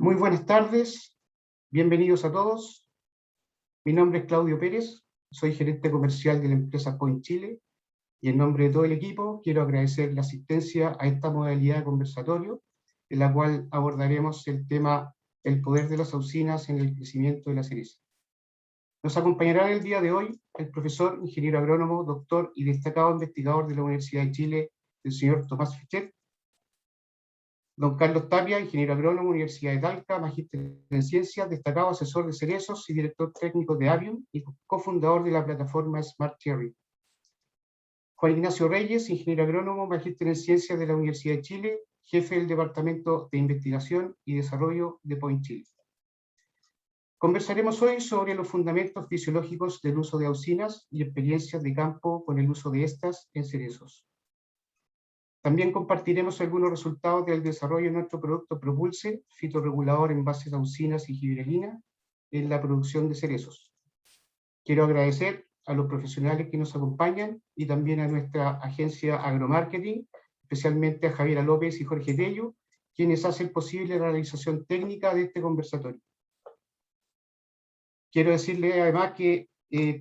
Muy buenas tardes, bienvenidos a todos. Mi nombre es Claudio Pérez, soy gerente comercial de la empresa Point Chile y en nombre de todo el equipo quiero agradecer la asistencia a esta modalidad de conversatorio en la cual abordaremos el tema el poder de las auxinas en el crecimiento de la cereza. Nos acompañará el día de hoy el profesor, ingeniero agrónomo, doctor y destacado investigador de la Universidad de Chile, el señor Tomás Fichet. Don Carlos Tapia, ingeniero agrónomo, Universidad de Talca, magíster en ciencias, destacado asesor de cerezos y director técnico de Avium y cofundador de la plataforma Smart Cherry. Juan Ignacio Reyes, ingeniero agrónomo, magíster en ciencias de la Universidad de Chile, jefe del Departamento de Investigación y Desarrollo de Point Chile. Conversaremos hoy sobre los fundamentos fisiológicos del uso de auxinas y experiencias de campo con el uso de estas en cerezos. También compartiremos algunos resultados del desarrollo de nuestro producto Propulse, fitorregulador en base a auxinas y gibberellina, en la producción de cerezos. Quiero agradecer a los profesionales que nos acompañan y también a nuestra agencia Agromarketing, especialmente a Javiera López y Jorge Tello, quienes hacen posible la realización técnica de este conversatorio. Quiero decirle además que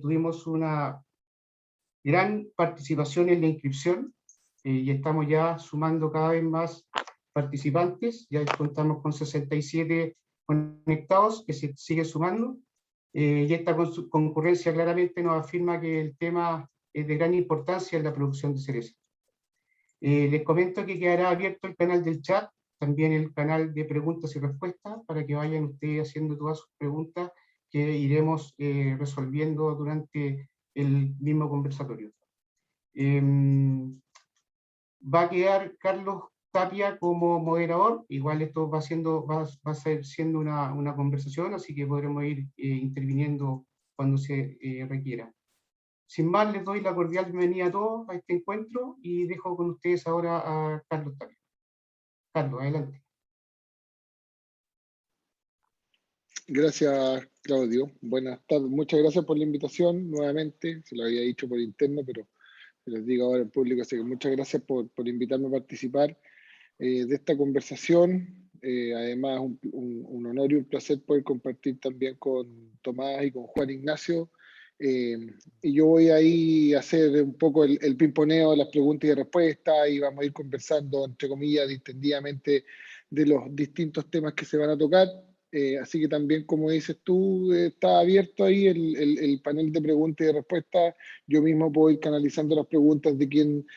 tuvimos una gran participación en la inscripción y estamos ya sumando cada vez más participantes, ya contamos con 67 conectados que se sigue sumando, y esta concurrencia claramente nos afirma que el tema es de gran importancia en la producción de cereza. Les comento que quedará abierto el canal del chat, también el canal de preguntas y respuestas, para que vayan ustedes haciendo todas sus preguntas que iremos resolviendo durante el mismo conversatorio. Va a quedar Carlos Tapia como moderador, igual esto va a ser siendo una conversación, así que podremos ir interviniendo cuando se requiera. Sin más, les doy la cordial bienvenida a todos a este encuentro y dejo con ustedes ahora a Carlos Tapia. Carlos, adelante. Gracias, Claudio. Buenas tardes. Muchas gracias por la invitación nuevamente. Se lo había dicho por interno, pero se los digo ahora en público. Así que muchas gracias por invitarme a participar de esta conversación. Además, un honor y un placer poder compartir también con Tomás y con Juan Ignacio. Y yo voy ahí a hacer un poco el pimponeo de las preguntas y respuestas y vamos a ir conversando, entre comillas, distendidamente de los distintos temas que se van a tocar. Así que también, como dices tú, está abierto ahí el panel de preguntas y respuestas. Yo mismo puedo ir canalizando las preguntas de quien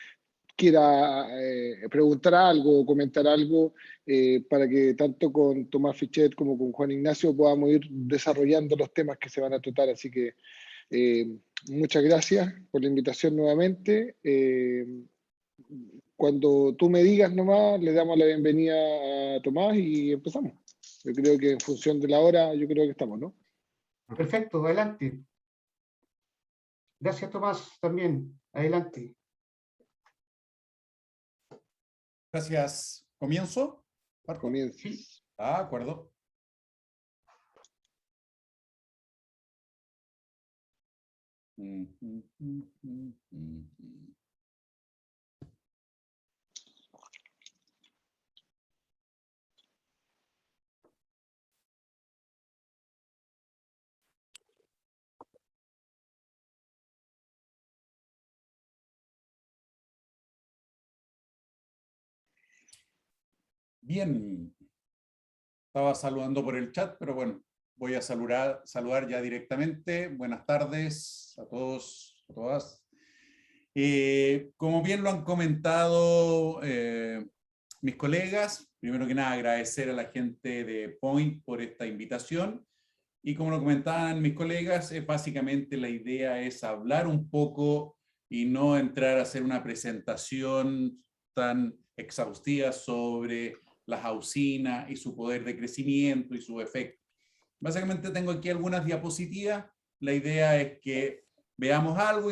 quiera preguntar algo o comentar algo para que tanto con Tomás Fichet como con Juan Ignacio podamos ir desarrollando los temas que se van a tratar. Así que muchas gracias por la invitación nuevamente. Cuando tú me digas nomás, le damos la bienvenida a Tomás y empezamos. Yo creo que en función de la hora, yo creo que estamos, ¿no? Perfecto, adelante. Gracias, Tomás, también. Adelante. Gracias. ¿Comienzo? Comienza. Sí. De acuerdo. Bien. Estaba saludando por el chat, pero bueno, voy a saludar ya directamente. Buenas tardes a todos, a todas. Como bien lo han comentado mis colegas, primero que nada agradecer a la gente de Point por esta invitación. Y como lo comentaban mis colegas, básicamente la idea es hablar un poco y no entrar a hacer una presentación tan exhaustiva sobre las auxinas y su poder de crecimiento y su efecto. Básicamente tengo aquí algunas diapositivas. La idea es que veamos algo,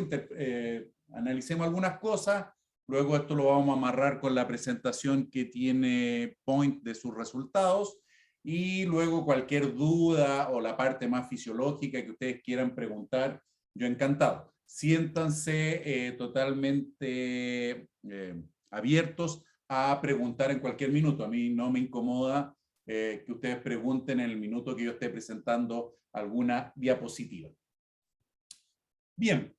analicemos algunas cosas, luego esto lo vamos a amarrar con la presentación que tiene Point de sus resultados y luego cualquier duda o la parte más fisiológica que ustedes quieran preguntar, yo encantado. Siéntanse totalmente abiertos a preguntar en cualquier minuto. A mí no me incomoda que ustedes pregunten en el minuto que yo esté presentando alguna diapositiva. Bien,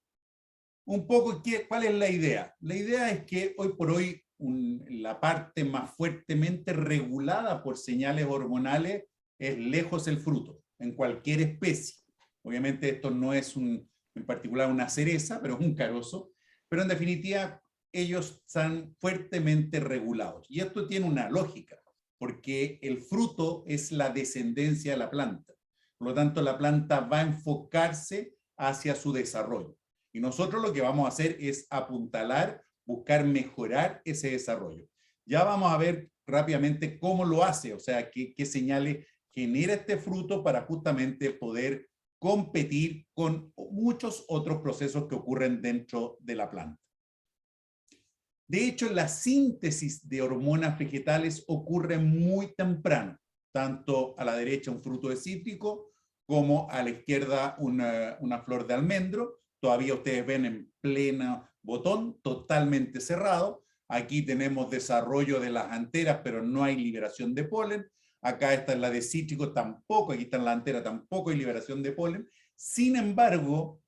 un poco, ¿cuál es la idea? La idea es que hoy por hoy la parte más fuertemente regulada por señales hormonales es lejos el fruto, en cualquier especie. Obviamente esto no es en particular una cereza, pero es un carozo, pero en definitiva ellos están fuertemente regulados. Y esto tiene una lógica, porque el fruto es la descendencia de la planta. Por lo tanto, la planta va a enfocarse hacia su desarrollo. Y nosotros lo que vamos a hacer es apuntalar, buscar mejorar ese desarrollo. Ya vamos a ver rápidamente cómo lo hace, o sea, qué señales genera este fruto para justamente poder competir con muchos otros procesos que ocurren dentro de la planta. De hecho, la síntesis de hormonas vegetales ocurre muy temprano, tanto a la derecha un fruto de cítrico, como a la izquierda una flor de almendro. Todavía ustedes ven en pleno botón, totalmente cerrado. Aquí tenemos desarrollo de las anteras, pero no hay liberación de polen. Acá está la de cítrico, tampoco. Aquí está en la antera, tampoco hay liberación de polen. Sin embargo,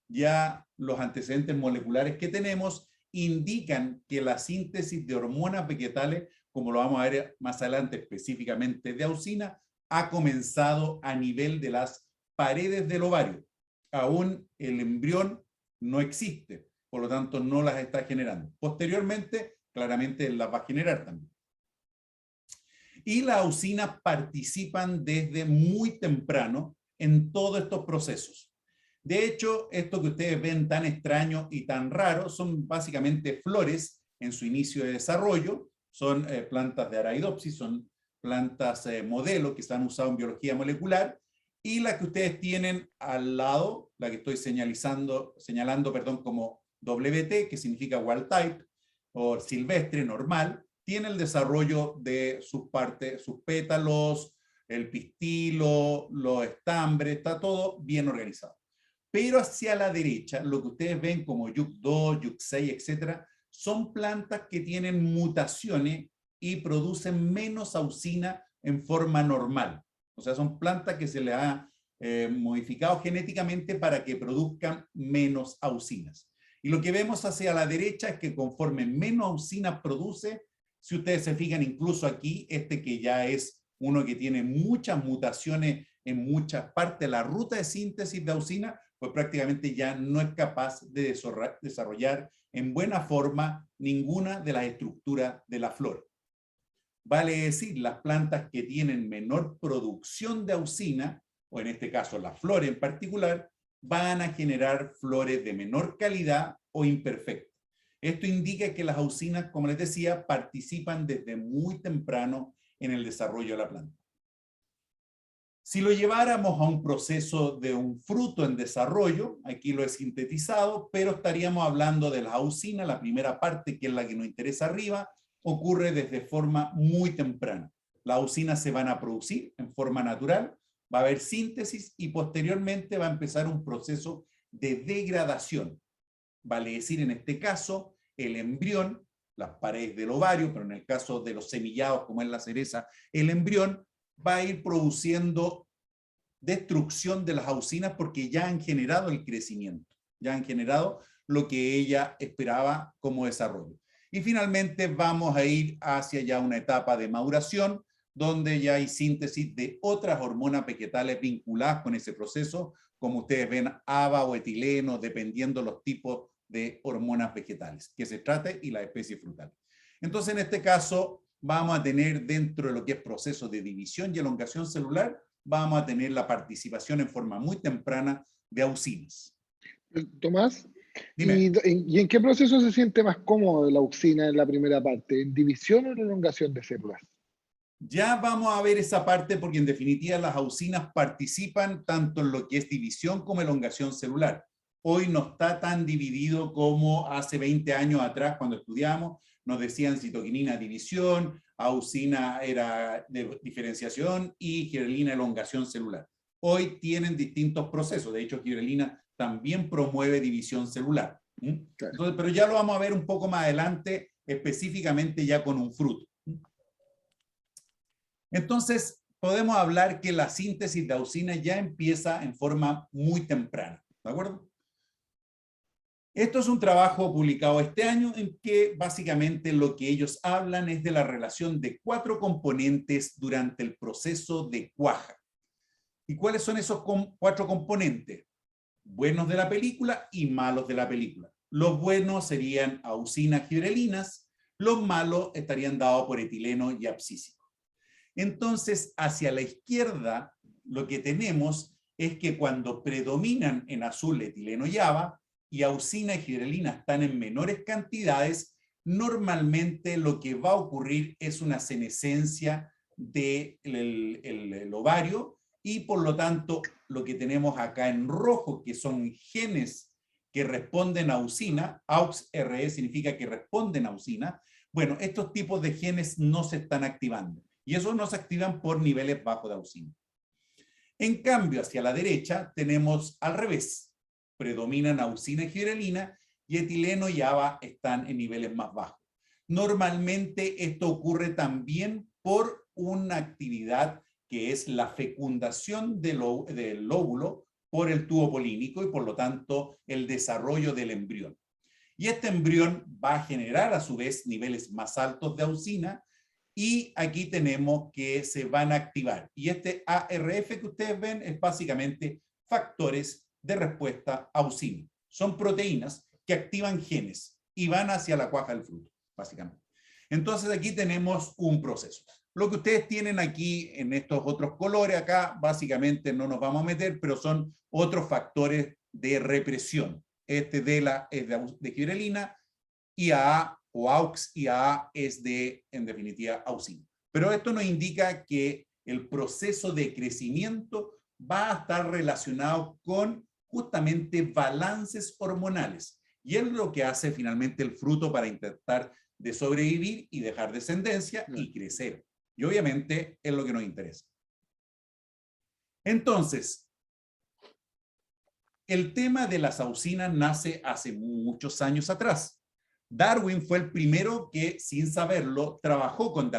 ya los antecedentes moleculares que tenemos indican que la síntesis de hormonas vegetales, como lo vamos a ver más adelante específicamente de auxina, ha comenzado a nivel de las paredes del ovario. Aún el embrión no existe, por lo tanto no las está generando. Posteriormente, claramente las va a generar también. Y las auxinas participan desde muy temprano en todos estos procesos. De hecho, esto que ustedes ven tan extraño y tan raro son básicamente flores en su inicio de desarrollo, son plantas de Arabidopsis, son plantas modelo que se han usado en biología molecular, y la que ustedes tienen al lado, la que estoy señalando como WT, que significa wild type, o silvestre, normal, tiene el desarrollo de sus partes, sus pétalos, el pistilo, los estambres, está todo bien organizado. Pero hacia la derecha, lo que ustedes ven como YUC2, YUC6, etcétera, son plantas que tienen mutaciones y producen menos auxina en forma normal. O sea, son plantas que se les ha modificado genéticamente para que produzcan menos auxinas. Y lo que vemos hacia la derecha es que conforme menos auxinas produce, si ustedes se fijan incluso aquí, que ya es uno que tiene muchas mutaciones en muchas partes de la ruta de síntesis de auxina, pues prácticamente ya no es capaz de desarrollar en buena forma ninguna de las estructuras de la flor. Vale decir, las plantas que tienen menor producción de auxina, o en este caso las flores en particular, van a generar flores de menor calidad o imperfectas. Esto indica que las auxinas, como les decía, participan desde muy temprano en el desarrollo de la planta. Si lo lleváramos a un proceso de un fruto en desarrollo, aquí lo he sintetizado, pero estaríamos hablando de las auxinas, la primera parte, que es la que nos interesa arriba, ocurre desde forma muy temprana. Las auxinas se van a producir en forma natural, va a haber síntesis y posteriormente va a empezar un proceso de degradación. Vale decir, en este caso, el embrión, las paredes del ovario, pero en el caso de los semillados, como es la cereza, el embrión va a ir produciendo destrucción de las auxinas porque ya han generado el crecimiento, ya han generado lo que ella esperaba como desarrollo. Y finalmente vamos a ir hacia ya una etapa de maduración, donde ya hay síntesis de otras hormonas vegetales vinculadas con ese proceso, como ustedes ven, ABA o etileno, dependiendo los tipos de hormonas vegetales que se trate y la especie frutal. Entonces, en este caso, vamos a tener dentro de lo que es proceso de división y elongación celular, vamos a tener la participación en forma muy temprana de auxinas. Tomás, Dime. ¿y en qué proceso se siente más cómodo la auxina en la primera parte? ¿En división o en elongación de células? Ya vamos a ver esa parte porque en definitiva las auxinas participan tanto en lo que es división como elongación celular. Hoy no está tan dividido como hace 20 años atrás cuando estudiamos. Nos decían citoquinina división, auxina era de diferenciación y gibberelina elongación celular. Hoy tienen distintos procesos. De hecho, gibberelina también promueve división celular. Entonces, pero ya lo vamos a ver un poco más adelante, específicamente ya con un fruto. Entonces, podemos hablar que la síntesis de auxina ya empieza en forma muy temprana, ¿de acuerdo? Esto es un trabajo publicado este año en que básicamente lo que ellos hablan es de la relación de 4 componentes durante el proceso de cuaja. ¿Y cuáles son esos 4 componentes? Buenos de la película y malos de la película. Los buenos serían auxinas gibrelinas, los malos estarían dados por etileno y abscísico. Entonces, hacia la izquierda, lo que tenemos es que cuando predominan en azul etileno y ABA, y auxina y gibrelina están en menores cantidades, normalmente lo que va a ocurrir es una senescencia del ovario, y por lo tanto lo que tenemos acá en rojo, que son genes que responden a auxina, AUXRE significa que responden a auxina, bueno, estos tipos de genes no se están activando, y esos no se activan por niveles bajos de auxina. En cambio, hacia la derecha tenemos al revés. Predominan auxina y gibrelina, y etileno y ABA están en niveles más bajos. Normalmente esto ocurre también por una actividad que es la fecundación del óvulo por el tubo polínico y por lo tanto el desarrollo del embrión. Y este embrión va a generar a su vez niveles más altos de auxina, y aquí tenemos que se van a activar. Y este ARF que ustedes ven es básicamente factores de respuesta a auxina. Son proteínas que activan genes y van hacia la cuaja del fruto, básicamente. Entonces aquí tenemos un proceso. Lo que ustedes tienen aquí en estos otros colores acá, básicamente no nos vamos a meter, pero son otros factores de represión. Este es de gibrelina, IAA o AUX IAA es de, en definitiva, auxina. Pero esto nos indica que el proceso de crecimiento va a estar relacionado con justamente balances hormonales. Y es lo que hace finalmente el fruto para intentar de sobrevivir y dejar descendencia y crecer. Y obviamente es lo que nos interesa. Entonces, el tema de las auxinas nace hace muchos años atrás. Darwin fue el primero que, sin saberlo, trabajó con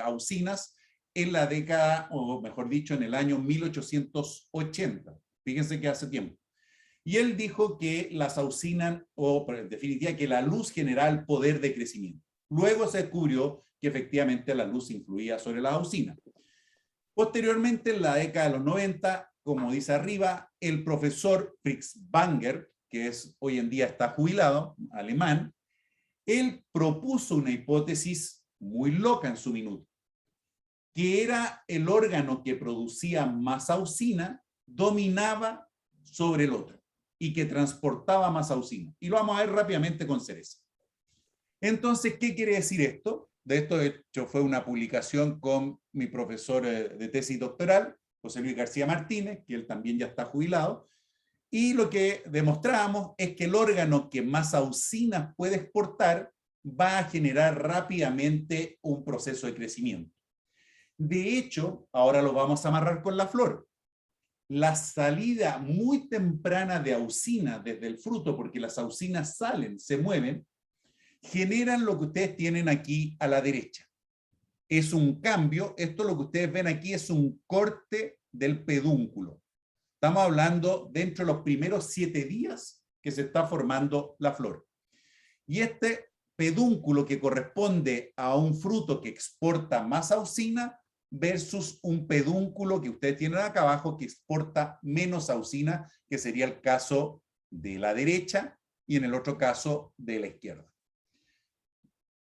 auxinas en la década, o mejor dicho, en el año 1880. Fíjense que hace tiempo. Y él dijo que las auxinas, o en definitiva, que la luz genera el poder de crecimiento. Luego se descubrió que efectivamente la luz influía sobre las auxinas. Posteriormente, en la década de los 90, como dice arriba, el profesor Fritz Banger, que hoy en día está jubilado, alemán, él propuso una hipótesis muy loca en su minuto, que era el órgano que producía más auxina dominaba sobre el otro y que transportaba más auxina. Y lo vamos a ver rápidamente con cereza. Entonces, ¿qué quiere decir esto? De esto, de hecho, fue una publicación con mi profesor de tesis doctoral, José Luis García Martínez, que él también ya está jubilado, y lo que demostramos es que el órgano que más auxinas puede exportar va a generar rápidamente un proceso de crecimiento. De hecho, ahora lo vamos a amarrar con la flor. La salida muy temprana de auxina desde el fruto, porque las auxinas salen, se mueven, generan lo que ustedes tienen aquí a la derecha. Es un cambio, esto lo que ustedes ven aquí es un corte del pedúnculo. Estamos hablando dentro de los primeros 7 días que se está formando la flor. Y este pedúnculo que corresponde a un fruto que exporta más auxina versus un pedúnculo que ustedes tienen acá abajo que exporta menos auxina, que sería el caso de la derecha y en el otro caso de la izquierda.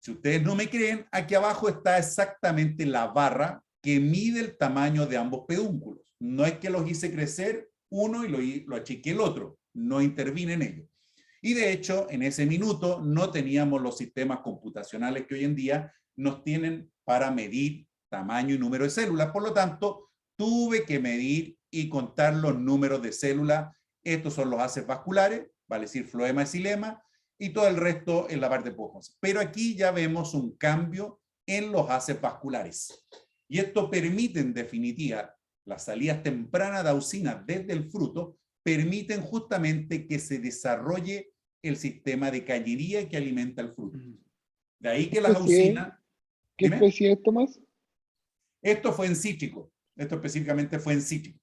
Si ustedes no me creen, aquí abajo está exactamente la barra que mide el tamaño de ambos pedúnculos. No es que los hice crecer uno y lo achiqué el otro, no intervine en ello. Y de hecho, en ese minuto no teníamos los sistemas computacionales que hoy en día nos tienen para medir tamaño y número de células. Por lo tanto, tuve que medir y contar los números de células. Estos son los haces vasculares, vale decir floema y xilema, y todo el resto en la parte esponjosa. Pero aquí ya vemos un cambio en los haces vasculares. Y esto permite, en definitiva, las salidas tempranas de auxina desde el fruto, permiten justamente que se desarrolle el sistema de cañería que alimenta el fruto. De ahí que las auxinas... ¿Qué especie es, Tomás? Esto fue en cítrico, esto específicamente fue en cítrico.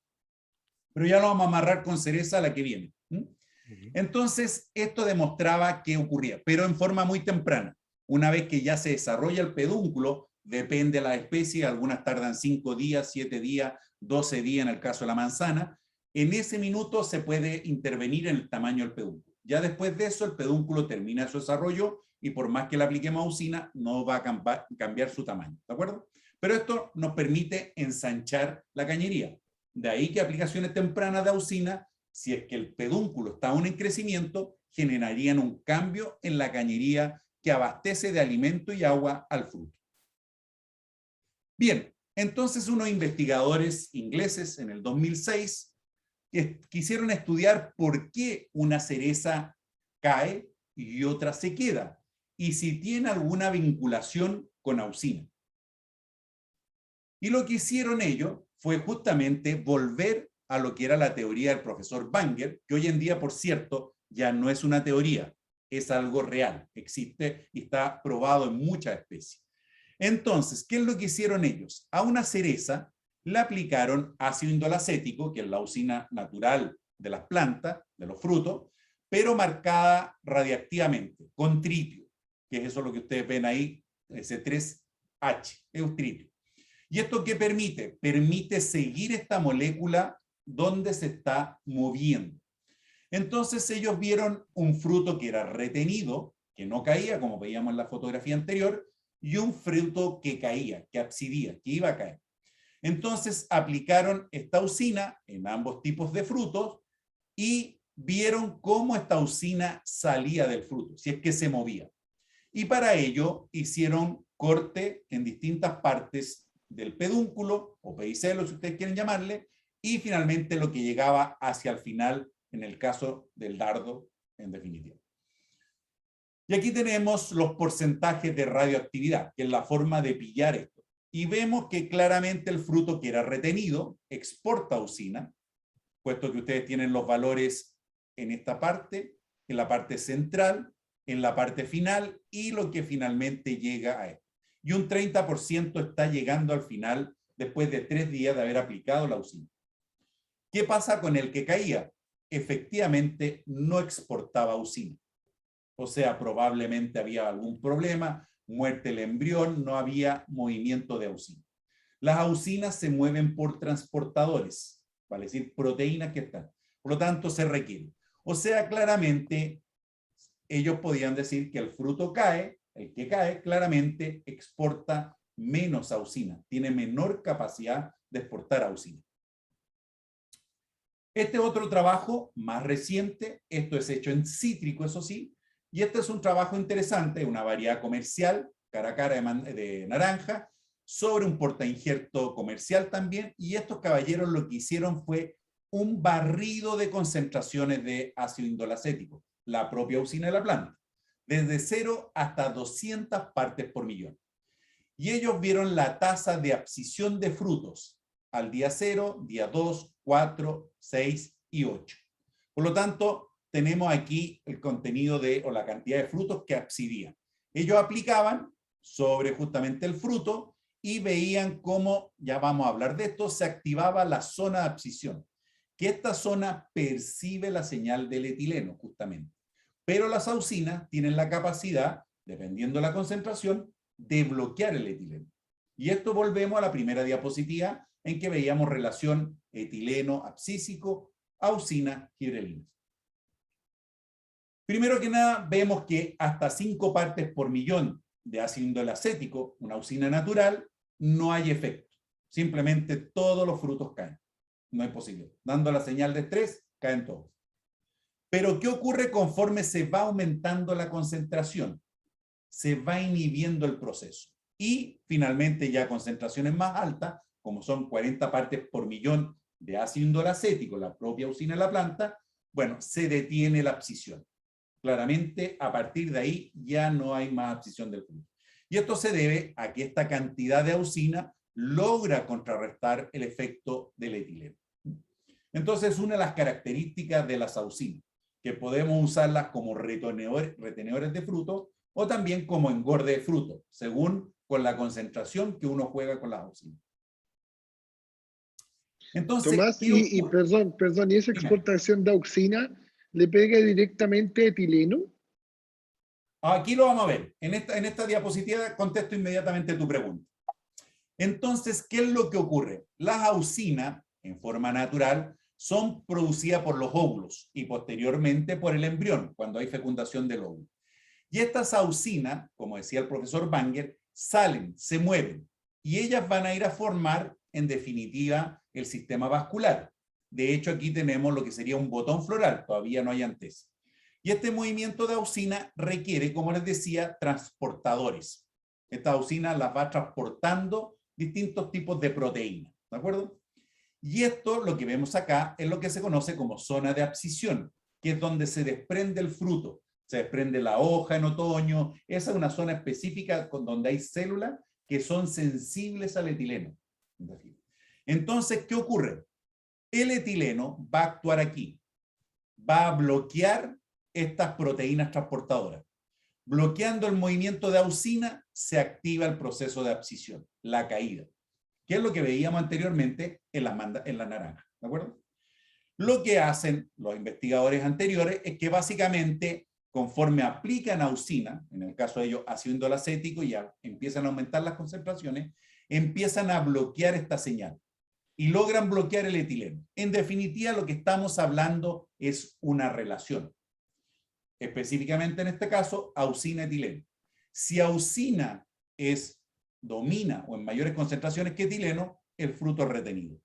Pero ya lo vamos a amarrar con cereza a la que viene. Entonces, esto demostraba qué ocurría, pero en forma muy temprana. Una vez que ya se desarrolla el pedúnculo, depende de la especie, algunas tardan 5 días, 7 días, 12 días en el caso de la manzana. En ese minuto se puede intervenir en el tamaño del pedúnculo. Ya después de eso, el pedúnculo termina su desarrollo y por más que le apliquemos auxina, no va a cambiar su tamaño, ¿de acuerdo? Pero esto nos permite ensanchar la cañería. De ahí que aplicaciones tempranas de auxina, si es que el pedúnculo está aún en crecimiento, generarían un cambio en la cañería que abastece de alimento y agua al fruto. Bien, entonces unos investigadores ingleses en el 2006 quisieron estudiar por qué una cereza cae y otra se queda, y si tiene alguna vinculación con auxina. Y lo que hicieron ellos fue justamente volver a lo que era la teoría del profesor Banger, que hoy en día, por cierto, ya no es una teoría, es algo real, existe y está probado en muchas especies. Entonces, ¿qué es lo que hicieron ellos? A una cereza le aplicaron ácido indolacético, que es la auxina natural de las plantas, de los frutos, pero marcada radiactivamente, con tritio, que es eso lo que ustedes ven ahí, ese 3H, es un tritio. ¿Y esto qué permite? Permite seguir esta molécula donde se está moviendo. Entonces ellos vieron un fruto que era retenido, que no caía, como veíamos en la fotografía anterior, y un fruto que caía, que absidía, que iba a caer. Entonces aplicaron esta auxina en ambos tipos de frutos y vieron cómo esta auxina salía del fruto, si es que se movía. Y para ello hicieron corte en distintas partes del pedúnculo, o pedicelo si ustedes quieren llamarle, y finalmente lo que llegaba hacia el final, en el caso del dardo, en definitiva. Y aquí tenemos los porcentajes de radioactividad, que es la forma de pillar esto. Y vemos que claramente el fruto que era retenido exporta auxina, puesto que ustedes tienen los valores en esta parte, en la parte central, en la parte final y lo que finalmente llega a esto. Y un 30% está llegando al final después de 3 días de haber aplicado la auxina. ¿Qué pasa con el que caía? Efectivamente no exportaba auxina. O sea, probablemente había algún problema, muerte del embrión, no había movimiento de auxina. Las auxinas se mueven por transportadores, vale decir, proteínas que están. Por lo tanto, se requiere. O sea, claramente, ellos podían decir que el fruto cae, el que cae, claramente exporta menos auxina, tiene menor capacidad de exportar auxina. Este otro trabajo más reciente, esto es hecho en cítrico, eso sí, y este es un trabajo interesante, una variedad comercial, cara a cara de naranja, sobre un portainjerto comercial también, y estos caballeros lo que hicieron fue un barrido de concentraciones de ácido indolacético, la propia auxina de la planta, desde 0 hasta 200 partes por millón. Y ellos vieron la tasa de abscisión de frutos al día 0, día 2, 4, 6 y 8. Por lo tanto, tenemos aquí el contenido o la cantidad de frutos que absidían. Ellos aplicaban sobre justamente el fruto y veían cómo, ya vamos a hablar de esto, se activaba la zona de abscisión, que esta zona percibe la señal del etileno justamente. Pero las auxinas tienen la capacidad, dependiendo de la concentración, de bloquear el etileno. Y esto volvemos a la primera diapositiva en que veíamos relación etileno abscísico, auxina, gibrelina. Primero que nada, vemos que hasta 5 partes por millón de ácido indolacético, una auxina natural, no hay efecto. Simplemente todos los frutos caen. No es posible. Dando la señal de estrés, caen todos. Pero ¿qué ocurre conforme se va aumentando la concentración? Se va inhibiendo el proceso. Y finalmente ya concentraciones más altas, como son 40 partes por millón de ácido indolacético, la propia auxina de la planta, bueno, se detiene la abscisión. Claramente, a partir de ahí ya no hay más abscisión del fruto. Y esto se debe a que esta cantidad de auxina logra contrarrestar el efecto del etileno. Entonces, una de las características de las auxinas, que podemos usarlas como retenedores de fruto o también como engorde de fruto, según con la concentración que uno juega con las auxinas. Entonces, Tomás, ¿qué ocurre? perdón, ¿y esa Dime. exportación de auxina le pega directamente a etileno? Aquí lo vamos a ver. En esta diapositiva contesto inmediatamente tu pregunta. Entonces, ¿qué es lo que ocurre? Las auxinas, en forma natural, son producidas por los óvulos y posteriormente por el embrión, cuando hay fecundación del óvulo. Y estas auxinas, como decía el profesor Banger, salen, se mueven, y ellas van a ir a formar, en definitiva, el sistema vascular. De hecho, aquí tenemos lo que sería un botón floral, todavía no hay antesa. Y este movimiento de auxina requiere, como les decía, transportadores. Esta auxina las va transportando distintos tipos de proteínas, ¿de acuerdo? Y esto, lo que vemos acá, es lo que se conoce como zona de abscisión, que es donde se desprende el fruto, se desprende la hoja en otoño. Esa es una zona específica donde hay células que son sensibles al etileno. Entonces, ¿qué ocurre? El etileno va a actuar aquí, va a bloquear estas proteínas transportadoras. Bloqueando el movimiento de auxina, se activa el proceso de abscisión, la caída, que es lo que veíamos anteriormente en la naranja, ¿de acuerdo? Lo que hacen los investigadores anteriores es que básicamente, conforme aplican auxina, en el caso de ellos ácido indolacético, ya empiezan a aumentar las concentraciones, empiezan a bloquear esta señal y logran bloquear el etileno. En definitiva, lo que estamos hablando es una relación. Específicamente en este caso, auxina-etileno. Si auxina domina o en mayores concentraciones que etileno, el fruto es retenido.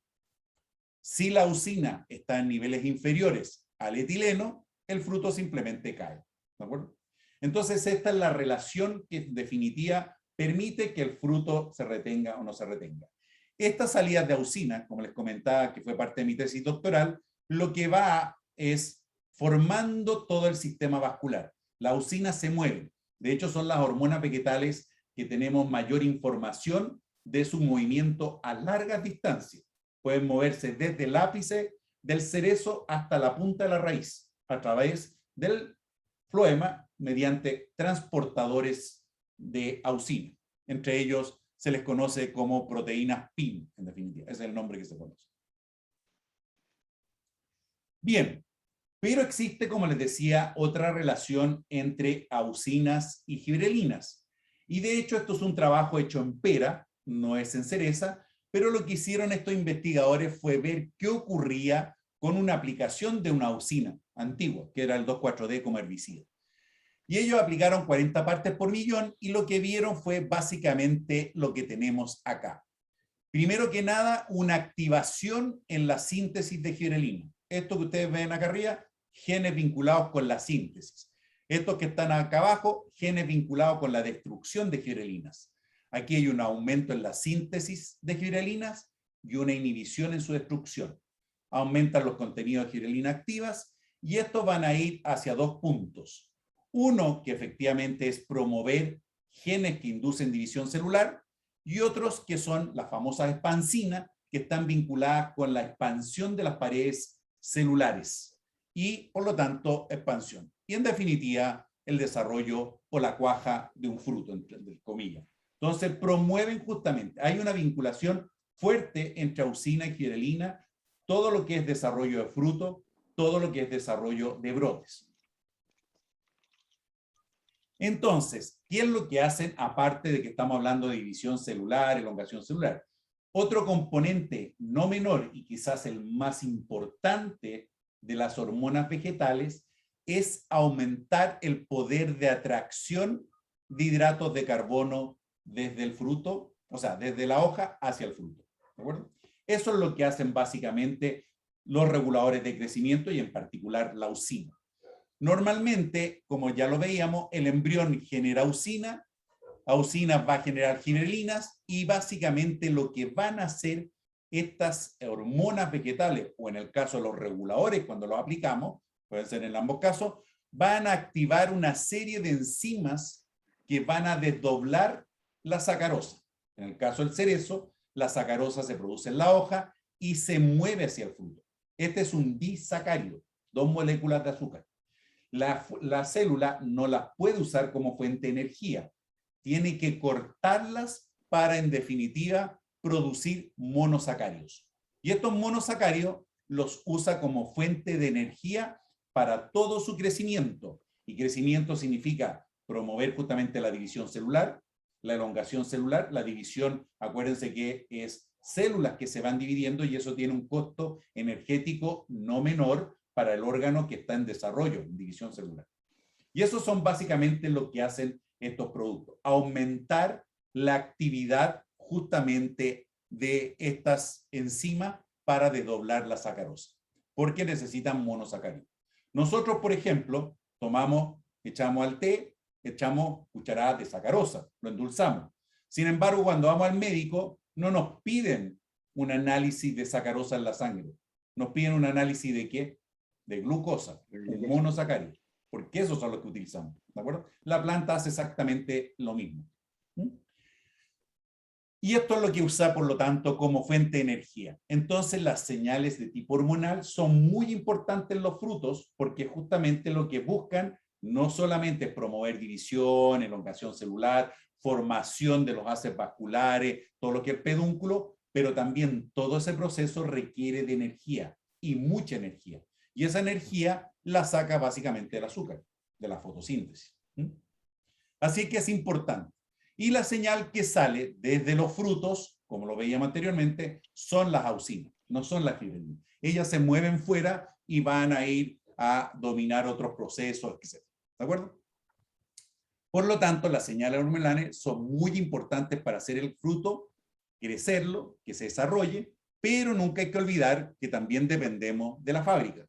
Si la auxina está en niveles inferiores al etileno, el fruto simplemente cae. ¿De acuerdo? Entonces, esta es la relación que en definitiva permite que el fruto se retenga o no se retenga. Estas salidas de auxina, como les comentaba, que fue parte de mi tesis doctoral, lo que va es formando todo el sistema vascular. La auxina se mueve. De hecho, son las hormonas vegetales que tenemos mayor información de su movimiento a largas distancias. Pueden moverse desde el ápice del cerezo hasta la punta de la raíz, a través del floema, mediante transportadores de auxina. Entre ellos se les conoce como proteínas PIN, en definitiva. Ese es el nombre que se conoce. Bien, pero existe, como les decía, otra relación entre auxinas y gibrelinas. Y de hecho, esto es un trabajo hecho en pera, no es en cereza, pero lo que hicieron estos investigadores fue ver qué ocurría con una aplicación de una auxina antigua, que era el 2,4-D como herbicida. Y ellos aplicaron 40 partes por millón y lo que vieron fue básicamente lo que tenemos acá. Primero que nada, una activación en la síntesis de gibrelina. Esto que ustedes ven acá arriba, genes vinculados con la síntesis. Estos que están acá abajo, genes vinculados con la destrucción de gibrelinas. Aquí hay un aumento en la síntesis de gibrelinas y una inhibición en su destrucción. Aumentan los contenidos de gibrelina activas y estos van a ir hacia dos puntos. Uno, que efectivamente es promover genes que inducen división celular, y otros que son las famosas expansinas, que están vinculadas con la expansión de las paredes celulares y, por lo tanto, expansión. Y, en definitiva, el desarrollo o la cuaja de un fruto, entre comillas. Entonces, promueven justamente, hay una vinculación fuerte entre auxina y gibrelina, todo lo que es desarrollo de fruto, todo lo que es desarrollo de brotes. Entonces, ¿qué es lo que hacen aparte de que estamos hablando de división celular, elongación celular? Otro componente no menor y quizás el más importante de las hormonas vegetales es aumentar el poder de atracción de hidratos de carbono desde el fruto, o sea, desde la hoja hacia el fruto. ¿De acuerdo? Eso es lo que hacen básicamente los reguladores de crecimiento y en particular la auxina. Normalmente, como ya lo veíamos, el embrión genera auxina va a generar gibrelinas y básicamente lo que van a hacer estas hormonas vegetales, o en el caso de los reguladores cuando los aplicamos, pueden ser en ambos casos, van a activar una serie de enzimas que van a desdoblar la sacarosa. En el caso del cerezo, la sacarosa se produce en la hoja y se mueve hacia el fruto. Este es un disacárido, 2 moléculas de azúcar. La célula no las puede usar como fuente de energía. Tiene que cortarlas para, en definitiva, producir monosacáridos. Y estos monosacáridos los usa como fuente de energía para todo su crecimiento. Y crecimiento significa promover justamente la división celular, la elongación celular, la división, acuérdense que es células que se van dividiendo y eso tiene un costo energético no menor para el órgano que está en desarrollo, en división celular. Y eso son básicamente lo que hacen estos productos, aumentar la actividad justamente de estas enzimas para desdoblar la sacarosa, porque necesitan monosacáridos. Nosotros, por ejemplo, tomamos, echamos al té, echamos cucharadas de sacarosa, lo endulzamos. Sin embargo, cuando vamos al médico, no nos piden un análisis de sacarosa en la sangre. Nos piden un análisis de ¿qué? De glucosa, un monosacárido, porque esos son los que utilizamos, ¿de acuerdo? La planta hace exactamente lo mismo. Y esto es lo que usa, por lo tanto, como fuente de energía. Entonces, las señales de tipo hormonal son muy importantes en los frutos porque justamente lo que buscan no solamente es promover división, elongación celular, formación de los haces vasculares, todo lo que es pedúnculo, pero también todo ese proceso requiere de energía y mucha energía. Y esa energía la saca básicamente del azúcar, de la fotosíntesis. Así que es importante. Y la señal que sale desde los frutos, como lo veíamos anteriormente, son las auxinas, no son las fibrilinas. Ellas se mueven fuera y van a ir a dominar otros procesos, etc. ¿De acuerdo? Por lo tanto, las señales hormonales son muy importantes para hacer el fruto, crecerlo, que se desarrolle, pero nunca hay que olvidar que también dependemos de la fábrica,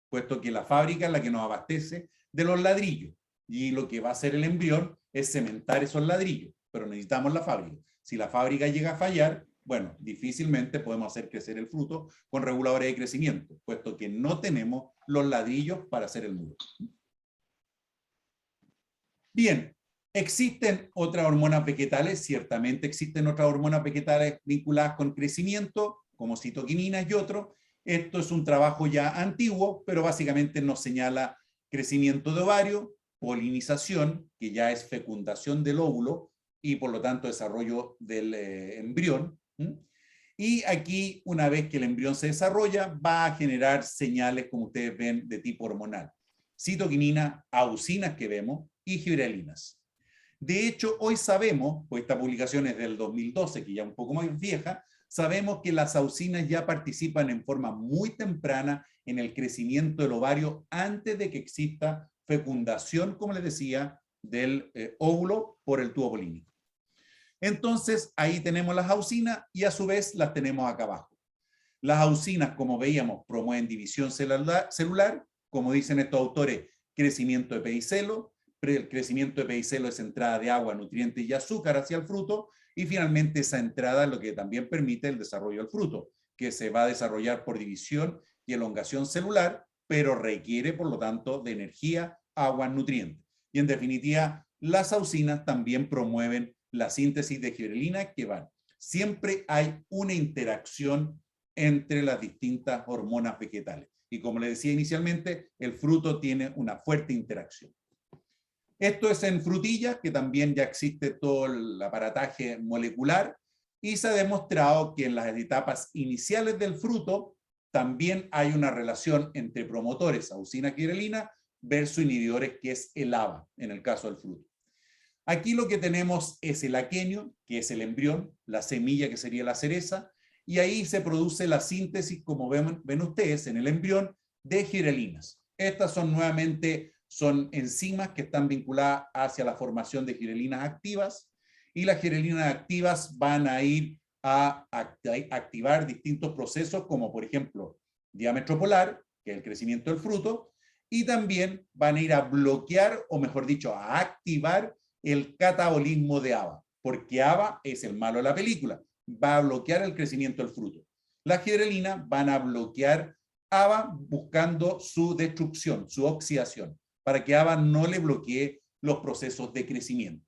puesto que la fábrica es la que nos abastece de los ladrillos. Y lo que va a hacer el embrión es cementar esos ladrillos, pero necesitamos la fábrica. Si la fábrica llega a fallar, bueno, difícilmente podemos hacer crecer el fruto con reguladores de crecimiento, puesto que no tenemos los ladrillos para hacer el muro. Bien, ¿existen otras hormonas vegetales? Ciertamente existen otras hormonas vegetales vinculadas con crecimiento, como citoquininas y otros. Esto es un trabajo ya antiguo, pero básicamente nos señala crecimiento de ovario, polinización, que ya es fecundación del óvulo y por lo tanto desarrollo del embrión. Y aquí, una vez que el embrión se desarrolla, va a generar señales, como ustedes ven, de tipo hormonal. Citoquinina, auxinas que vemos y gibrelinas. De hecho, hoy sabemos, pues esta publicación es del 2012, que ya es un poco más vieja, sabemos que las auxinas ya participan en forma muy temprana en el crecimiento del ovario antes de que exista fecundación, como les decía, del óvulo por el tubo polínico. Entonces, ahí tenemos las auxinas y a su vez las tenemos acá abajo. Las auxinas, como veíamos, promueven división celular, como dicen estos autores, crecimiento de pedicelo. El crecimiento de pedicelo es entrada de agua, nutrientes y azúcar hacia el fruto, y finalmente esa entrada es lo que también permite el desarrollo del fruto, que se va a desarrollar por división y elongación celular, pero requiere, por lo tanto, de energía, agua, nutrientes. Y en definitiva, las auxinas también promueven la síntesis de gibrelina que van. Siempre hay una interacción entre las distintas hormonas vegetales. Y como les decía inicialmente, el fruto tiene una fuerte interacción. Esto es en frutillas, que también ya existe todo el aparataje molecular, y se ha demostrado que en las etapas iniciales del fruto también hay una relación entre promotores, auxina gibrelina, versus inhibidores, que es el ABA, en el caso del fruto. Aquí lo que tenemos es el aquenio, que es el embrión, la semilla, que sería la cereza, y ahí se produce la síntesis, como ven ustedes, en el embrión, de gibrelinas. Estas son nuevamente enzimas que están vinculadas hacia la formación de gibrelinas activas, y las gibrelinas activas van a ir a activar distintos procesos, como por ejemplo diámetro polar, que es el crecimiento del fruto, y también van a ir a bloquear, o mejor dicho, a activar el catabolismo de ABA, porque ABA es el malo de la película, va a bloquear el crecimiento del fruto. Las gibrelinas van a bloquear ABA buscando su destrucción, su oxidación, para que ABA no le bloquee los procesos de crecimiento.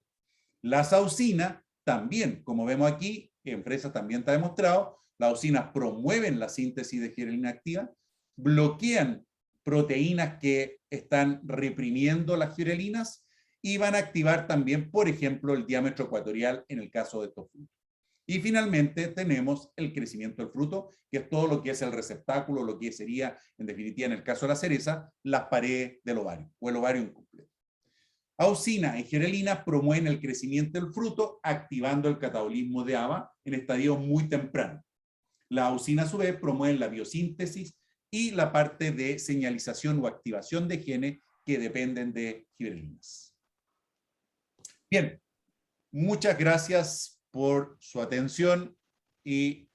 Las auxinas también, como vemos aquí, en fresas también está demostrado, las auxinas promueven la síntesis de gibrelina activa, bloquean proteínas que están reprimiendo las gibrelinas y van a activar también, por ejemplo, el diámetro ecuatorial en el caso de estos frutos. Y finalmente tenemos el crecimiento del fruto, que es todo lo que es el receptáculo, lo que sería, en definitiva, en el caso de la cereza, las paredes del ovario o el ovario incompleto. Auxina y gerelina promueven el crecimiento del fruto, activando el catabolismo de ABA en estadios muy tempranos. La auxina, a su vez, promueve la biosíntesis y la parte de señalización o activación de genes que dependen de giberelinas. Bien, muchas gracias por su atención y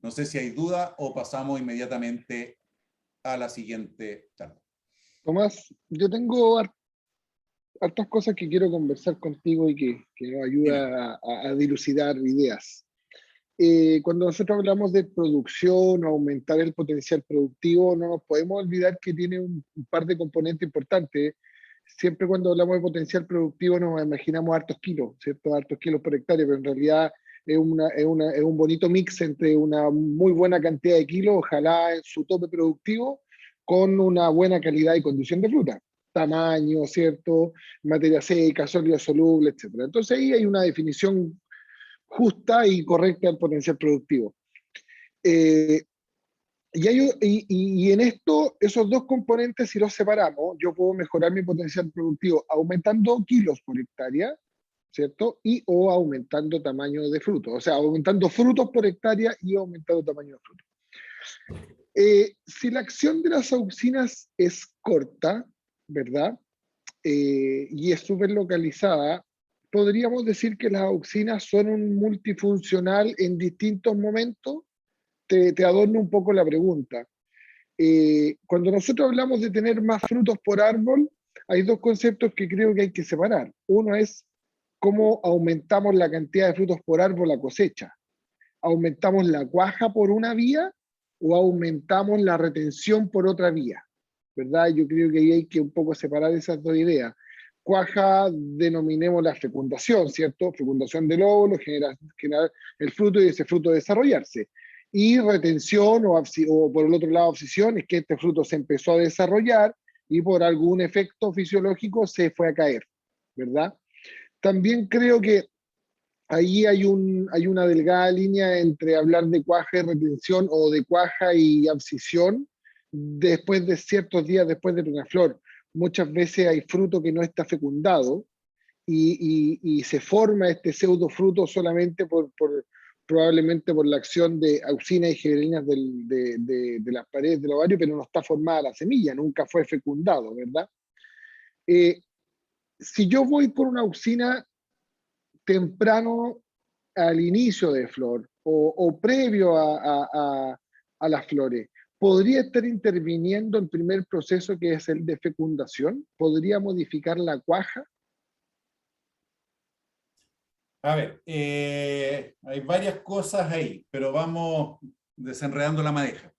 no sé si hay duda o pasamos inmediatamente a la siguiente charla. Tomás, yo tengo hartas cosas que quiero conversar contigo y que nos ayuda a dilucidar ideas. Cuando nosotros hablamos de producción o aumentar el potencial productivo, no nos podemos olvidar que tiene un par de componentes importantes. Siempre cuando hablamos de potencial productivo nos imaginamos hartos kilos, ¿cierto? Hartos kilos por hectárea, pero en realidad es un bonito mix entre una muy buena cantidad de kilos, ojalá en su tope productivo, con una buena calidad y condición de fruta. Tamaño, ¿cierto? Materia seca, sólido soluble, etc. Entonces ahí hay una definición justa y correcta del potencial productivo. Y en esto, esos dos componentes, si los separamos, yo puedo mejorar mi potencial productivo aumentando kilos por hectárea, ¿cierto? Y o aumentando tamaño de frutos, o sea, aumentando frutos por hectárea y aumentando tamaño de frutos. Si la acción de las auxinas es corta, ¿verdad? Y es súper localizada, podríamos decir que las auxinas son un multifuncional en distintos momentos. Te adorno un poco la pregunta. Cuando nosotros hablamos de tener más frutos por árbol, hay dos conceptos que creo que hay que separar. Uno es cómo aumentamos la cantidad de frutos por árbol a cosecha. ¿Aumentamos la cuaja por una vía o aumentamos la retención por otra vía? ¿Verdad? Yo creo que ahí hay que un poco separar esas dos ideas. Cuaja, denominemos la fecundación, ¿cierto? Fecundación del óvulo, generar el fruto y ese fruto desarrollarse. Y retención o por el otro lado abscisión es que este fruto se empezó a desarrollar y por algún efecto fisiológico se fue a caer, ¿verdad? También creo que ahí hay una delgada línea entre hablar de cuaja y retención o de cuaja y abscisión después de ciertos días después de una flor. Muchas veces hay fruto que no está fecundado y se forma este pseudo fruto solamente probablemente por la acción de auxinas y giberelinas de las paredes del ovario, pero no está formada la semilla, nunca fue fecundado, ¿verdad? Si yo voy por una auxina temprano al inicio de flor o previo a las flores, ¿podría estar interviniendo el primer proceso que es el de fecundación? ¿Podría modificar la cuaja? A ver, hay varias cosas ahí, pero vamos desenredando la madeja.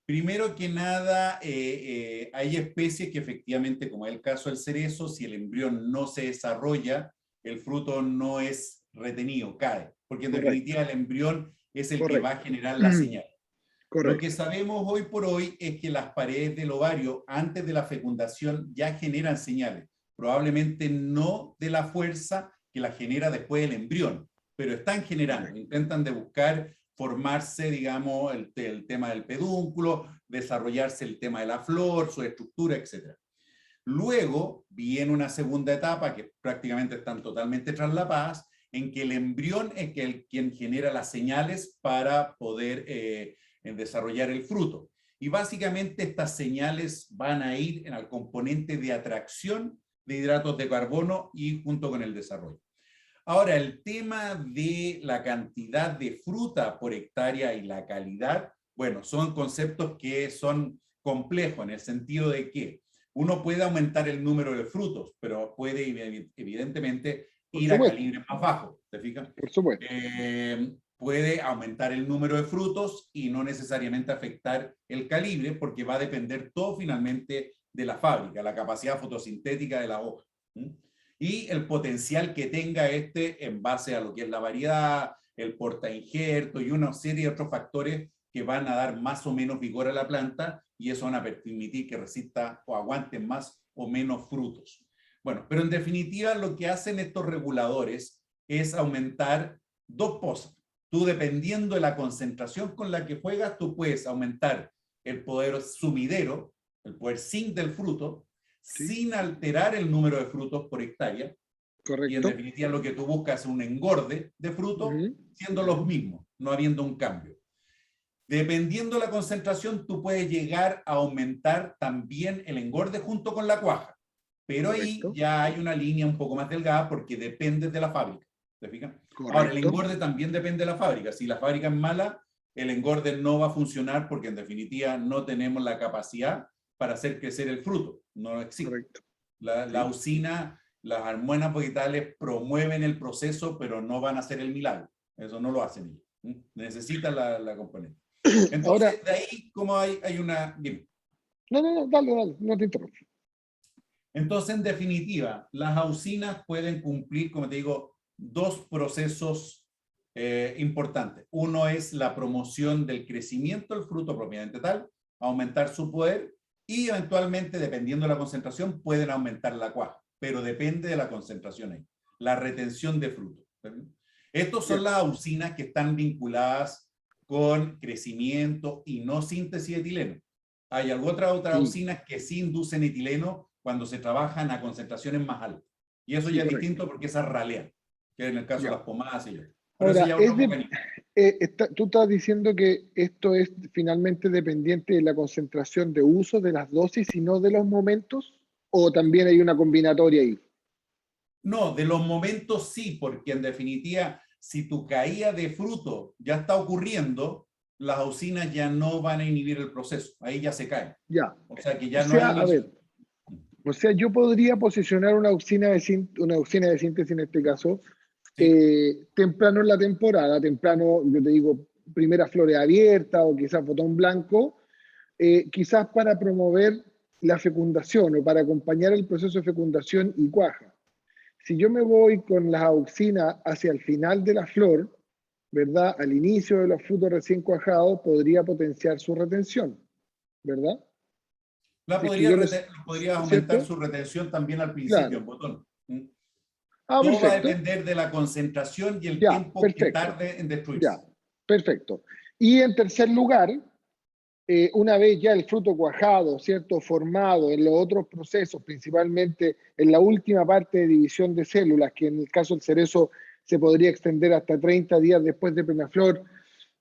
Primero que nada, hay especies que efectivamente, como es el caso del cerezo, si el embrión no se desarrolla, el fruto no es retenido, cae, porque en definitiva el embrión es el que va a generar la señal. Lo que sabemos hoy por hoy es que las paredes del ovario antes de la fecundación ya generan señales, probablemente no de la fuerza que la genera después el embrión, pero están generando, intentan de buscar formarse, digamos, el tema del pedúnculo, desarrollarse el tema de la flor, su estructura, etc. Luego viene una segunda etapa que prácticamente están totalmente traslapadas, en que el embrión es quien genera las señales para poder desarrollar el fruto. Y básicamente estas señales van a ir en el componente de atracción de hidratos de carbono y junto con el desarrollo. Ahora, el tema de la cantidad de fruta por hectárea y la calidad, bueno, son conceptos que son complejos en el sentido de que uno puede aumentar el número de frutos, pero puede evidentemente ir a calibres más bajos, ¿te fijas? Por supuesto. Puede aumentar el número de frutos y no necesariamente afectar el calibre, porque va a depender todo finalmente de la fábrica, la capacidad fotosintética de la hoja. Y el potencial que tenga en base a lo que es la variedad, el portainjerto y una serie de otros factores que van a dar más o menos vigor a la planta y eso van a permitir que resista o aguante más o menos frutos. Bueno, pero en definitiva lo que hacen estos reguladores es aumentar dos tú dependiendo de la concentración con la que juegas, tú puedes aumentar el poder sumidero, el poder zinc del fruto, Sí. sin alterar el número de frutos por hectárea. Correcto. Y en definitiva lo que tú buscas es un engorde de frutos, siendo los mismos, no habiendo un cambio. Dependiendo de la concentración, tú puedes llegar a aumentar también el engorde junto con la cuaja. Pero Correcto. ahí ya hay una línea un poco más delgada porque depende de la fábrica. ¿Te fijas? Correcto. Ahora, el engorde también depende de la fábrica. Si la fábrica es mala, el engorde no va a funcionar porque en definitiva no tenemos la capacidad para hacer crecer el fruto. No existe. Correcto. La usina, las hormonas vegetales promueven el proceso, pero no van a hacer el milagro. Eso no lo hacen ellos. Necesitan la componente. Entonces, ahora, de ahí como hay una... Dime. No, dale, no te interrumpo. Entonces, en definitiva, las auxinas pueden cumplir, como te digo, dos procesos importantes. Uno es la promoción del crecimiento del fruto propiamente tal, aumentar su poder y eventualmente, dependiendo de la concentración, pueden aumentar la cuaja, pero depende de la concentración ahí, la retención de fruto. Estos son las auxinas que están vinculadas con crecimiento y no síntesis de etileno. Hay otras auxinas que sí inducen etileno cuando se trabajan a concentraciones más altas. Y eso ya es distinto porque esas ralean, que en el caso de las pomadas y yo. Pero ahora, eso ya es otro mecanismo. Tú estás diciendo que esto es finalmente dependiente de la concentración de uso de las dosis y no de los momentos, o también hay una combinatoria ahí. No, de los momentos sí, porque en definitiva, si tu caída de fruto ya está ocurriendo, las auxinas ya no van a inhibir el proceso, ahí ya se caen. Ya. O sea que ya no hay... A ver, o sea, yo podría posicionar una auxina de síntesis en este caso, temprano en la temporada, temprano, yo te digo, primeras flores abiertas o quizás botón blanco, quizás para promover la fecundación o para acompañar el proceso de fecundación y cuaja. Si yo me voy con las auxinas hacia el final de la flor, ¿verdad? Al inicio de los frutos recién cuajados, podría potenciar su retención, ¿verdad? Podría aumentar su retención también al principio, en botón. Todo va a depender de la concentración y el tiempo que tarde en destruirse. Ya, perfecto. Y en tercer lugar, una vez ya el fruto cuajado, ¿cierto? Formado en los otros procesos, principalmente en la última parte de división de células, que en el caso del cerezo se podría extender hasta 30 días después de plena flor.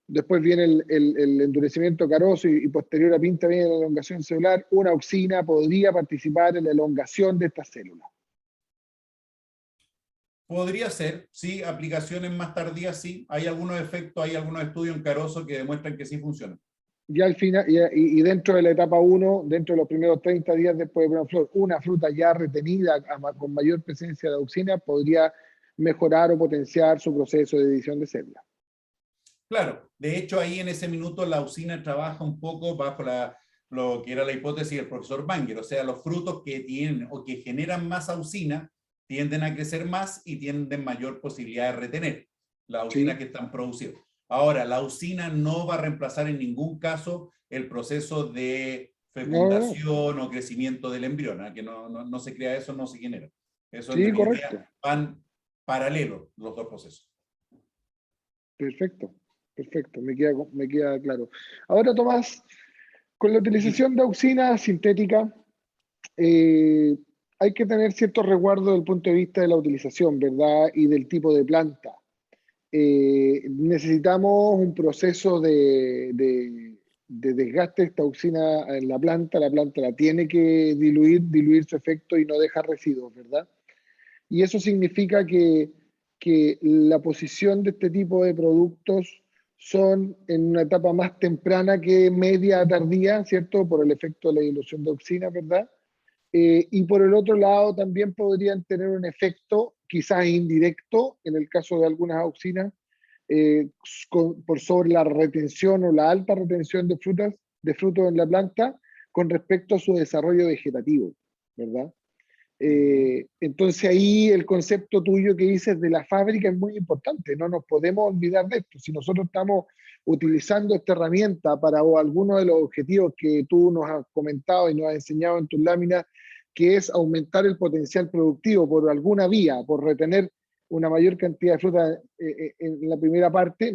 Después viene el endurecimiento caroso y posterior a pinta viene la elongación celular. Una auxina podría participar en la elongación de estas células. Podría ser, sí, aplicaciones más tardías, sí. Hay algunos efectos, hay algunos estudios en carozo que demuestran que sí funcionan. Y al final, y dentro de la etapa 1, dentro de los primeros 30 días después de plena flor, una fruta ya retenida con mayor presencia de auxina podría mejorar o potenciar su proceso de división de células. Claro, de hecho ahí en ese minuto la auxina trabaja un poco bajo lo que era la hipótesis del profesor Banger, o sea, los frutos que tienen o que generan más auxina tienden a crecer más y tienen mayor posibilidad de retener las auxinas que están producidas. Ahora, la auxina no va a reemplazar en ningún caso el proceso de fecundación o crecimiento del embrión, ¿eh? Que no se crea eso, no se genera. Eso sí, correcto. Van paralelos los dos procesos. Perfecto, me queda claro. Ahora, Tomás, con la utilización de auxina sintética, hay que tener cierto resguardo desde el punto de vista de la utilización, ¿verdad? Y del tipo de planta. Necesitamos un proceso de desgaste de esta auxina en la planta la tiene que diluir su efecto y no dejar residuos, ¿verdad? Y eso significa que la posición de este tipo de productos son en una etapa más temprana que media tardía, ¿cierto? Por el efecto de la dilución de auxina, ¿verdad? Y por el otro lado también podrían tener un efecto quizás indirecto en el caso de algunas auxinas por sobre la retención o la alta retención de frutos en la planta con respecto a su desarrollo vegetativo, ¿verdad? Entonces ahí el concepto tuyo que dices de la fábrica es muy importante, no nos podemos olvidar de esto. Si nosotros estamos utilizando esta herramienta para alguno de los objetivos que tú nos has comentado y nos has enseñado en tus láminas, que es aumentar el potencial productivo por alguna vía, por retener una mayor cantidad de fruta en la primera parte,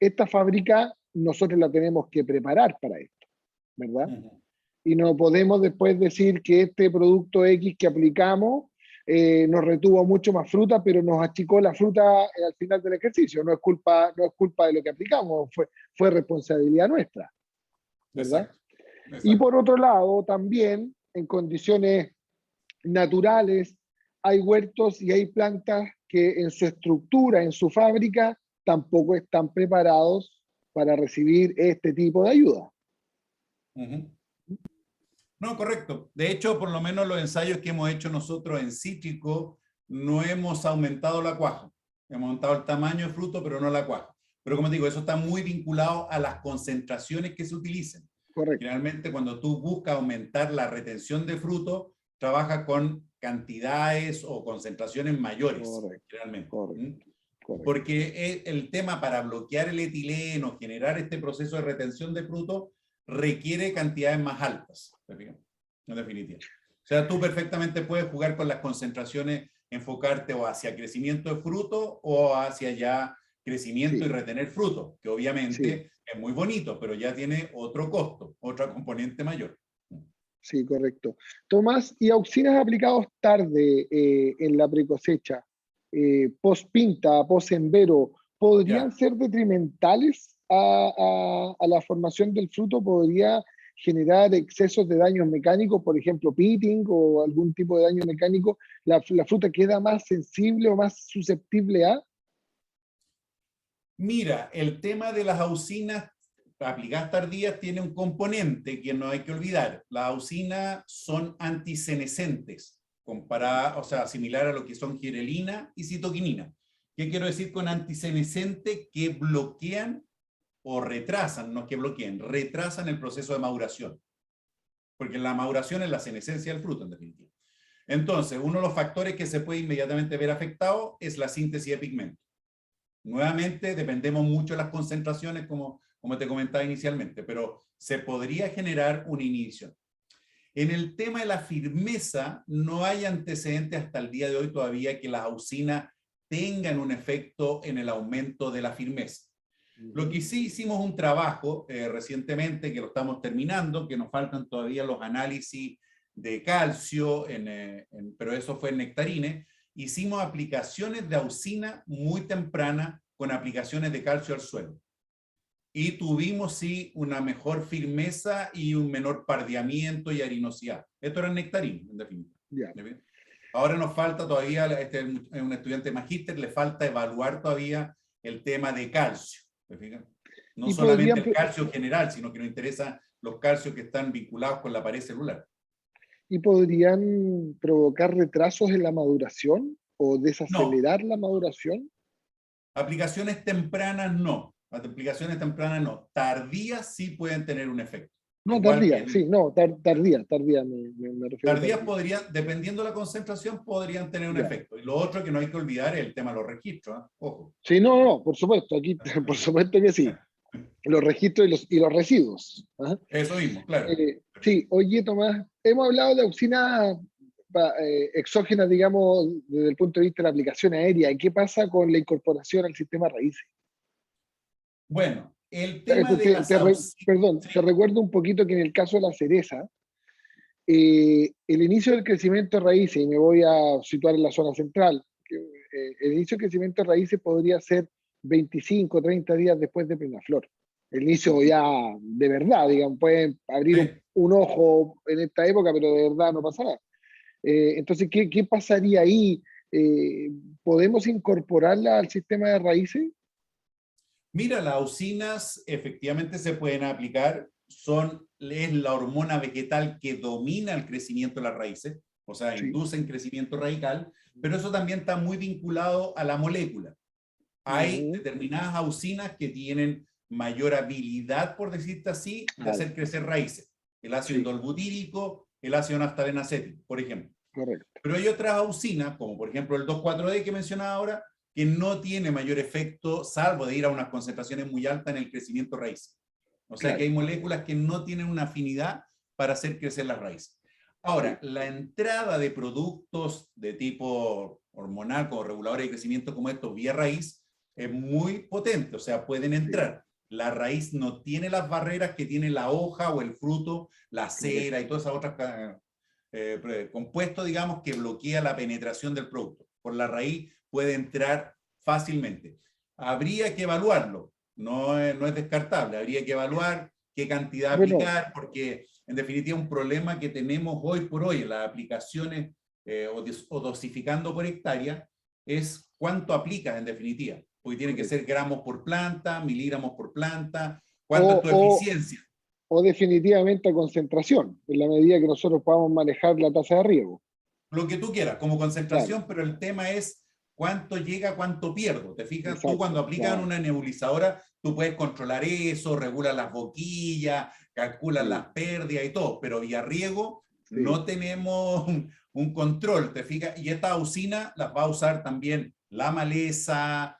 esta fábrica, nosotros la tenemos que preparar para esto, ¿verdad? Y no podemos después decir que este producto X que aplicamos nos retuvo mucho más fruta, pero nos achicó la fruta al final del ejercicio. No es culpa de lo que aplicamos, fue responsabilidad nuestra, ¿verdad? Exacto. Exacto. Y por otro lado, también en condiciones naturales, hay huertos y hay plantas que en su estructura, en su fábrica, tampoco están preparados para recibir este tipo de ayuda. No, correcto. De hecho, por lo menos los ensayos que hemos hecho nosotros en cítrico, no hemos aumentado la cuaja. Hemos aumentado el tamaño de fruto, pero no la cuaja. Pero como digo, eso está muy vinculado a las concentraciones que se utilicen. Correcto. Generalmente, cuando tú buscas aumentar la retención de fruto, trabajas con cantidades o concentraciones mayores. Correcto. Generalmente. Correcto. Correcto. Porque el tema para bloquear el etileno, generar este proceso de retención de fruto, requiere cantidades más altas, en definitiva. O sea, tú perfectamente puedes jugar con las concentraciones, enfocarte o hacia crecimiento de fruto o hacia ya crecimiento y retener fruto, que obviamente es muy bonito, pero ya tiene otro costo, otra componente mayor. Sí, correcto. Tomás, ¿y auxinas aplicados tarde en la precosecha, post-pinta, post-envero, podrían ser detrimentales a la formación del fruto? ¿Podría generar excesos de daños mecánicos, por ejemplo, pitting o algún tipo de daño mecánico? ¿La fruta queda más sensible o más susceptible a? Mira, el tema de las auxinas aplicadas tardías tiene un componente que no hay que olvidar. Las auxinas son antisenescentes, o sea, similar a lo que son girelina y citoquinina. ¿Qué quiero decir con antisenescente? Que bloquean o retrasan, no que bloqueen, retrasan el proceso de maduración. Porque la maduración es la senescencia del fruto, en definitiva. Entonces, uno de los factores que se puede inmediatamente ver afectado es la síntesis de pigmento. Nuevamente, dependemos mucho de las concentraciones, como te comentaba inicialmente, pero se podría generar una inhibición. En el tema de la firmeza, no hay antecedentes hasta el día de hoy todavía que las auxinas tengan un efecto en el aumento de la firmeza. Lo que sí hicimos un trabajo recientemente, que lo estamos terminando, que nos faltan todavía los análisis de calcio, pero eso fue en nectarines. Hicimos aplicaciones de auxina muy temprana con aplicaciones de calcio al suelo. Y tuvimos, sí, una mejor firmeza y un menor pardeamiento y harinosidad. Esto era en nectarines, en definitiva. Yeah. Ahora nos falta todavía, un estudiante de magíster, le falta evaluar todavía el tema de calcio. No solamente el calcio general, sino que nos interesan los calcios que están vinculados con la pared celular. ¿Y podrían provocar retrasos en la maduración o desacelerar la maduración? Aplicaciones tempranas no. Aplicaciones tempranas no. Tardías sí pueden tener un efecto. No, tardía, sí, no, tardía me refiero. Tardías podrían, dependiendo de la concentración, podrían tener un efecto. Y lo otro que no hay que olvidar es el tema de los registros, ¿eh? Ojo. Sí, no, por supuesto, aquí, por supuesto que sí. Los registros y los residuos. ¿Ah? Eso mismo, claro. Sí, oye, Tomás, hemos hablado de auxinas exógenas, digamos, desde el punto de vista de la aplicación aérea. ¿Y qué pasa con la incorporación al sistema raíces? Bueno, el tema de las perdón, te recuerdo un poquito que en el caso de la cereza, el inicio del crecimiento de raíces, y me voy a situar en la zona central, el inicio del crecimiento de raíces podría ser 25, 30 días después de plena flor. El inicio ya de verdad, digamos, pueden abrir un ojo en esta época, pero de verdad no pasa nada. Entonces, ¿qué pasaría ahí? ¿Podemos incorporarla al sistema de raíces? Mira, las auxinas efectivamente se pueden aplicar, es la hormona vegetal que domina el crecimiento de las raíces, o sea, inducen crecimiento radical, pero eso también está muy vinculado a la molécula. Hay determinadas auxinas que tienen mayor habilidad, por decirte así, de hacer crecer raíces. El ácido indolbutírico, el ácido naftaleno acético, por ejemplo. Correcto. Pero hay otras auxinas, como por ejemplo el 2,4-D que mencionaba ahora, que no tiene mayor efecto, salvo de ir a unas concentraciones muy altas en el crecimiento raíz. O sea que hay moléculas que no tienen una afinidad para hacer crecer las raíces. Ahora, la entrada de productos de tipo hormonal, como reguladores de crecimiento como estos, vía raíz, es muy potente, o sea, pueden entrar. La raíz no tiene las barreras que tiene la hoja o el fruto, la cera y todas esas otras compuestos, digamos, que bloquea la penetración del producto. Por la raíz puede entrar fácilmente. Habría que evaluarlo, no es descartable, habría que evaluar qué cantidad aplicar, porque en definitiva un problema que tenemos hoy por hoy en las aplicaciones o dosificando por hectárea es cuánto aplicas en definitiva, porque tiene que ser gramos por planta, miligramos por planta, cuánto es tu eficiencia. O definitivamente a concentración, en la medida que nosotros podamos manejar la tasa de riego. Lo que tú quieras, como concentración, pero el tema es cuánto llega, cuánto pierdo. ¿Te fijas? Exacto, tú cuando aplicas en una nebulizadora, tú puedes controlar eso, regulas las boquillas, calculas las pérdidas y todo, pero vía riego no tenemos un control, ¿te fijas? Y estas auxinas las va a usar también la maleza,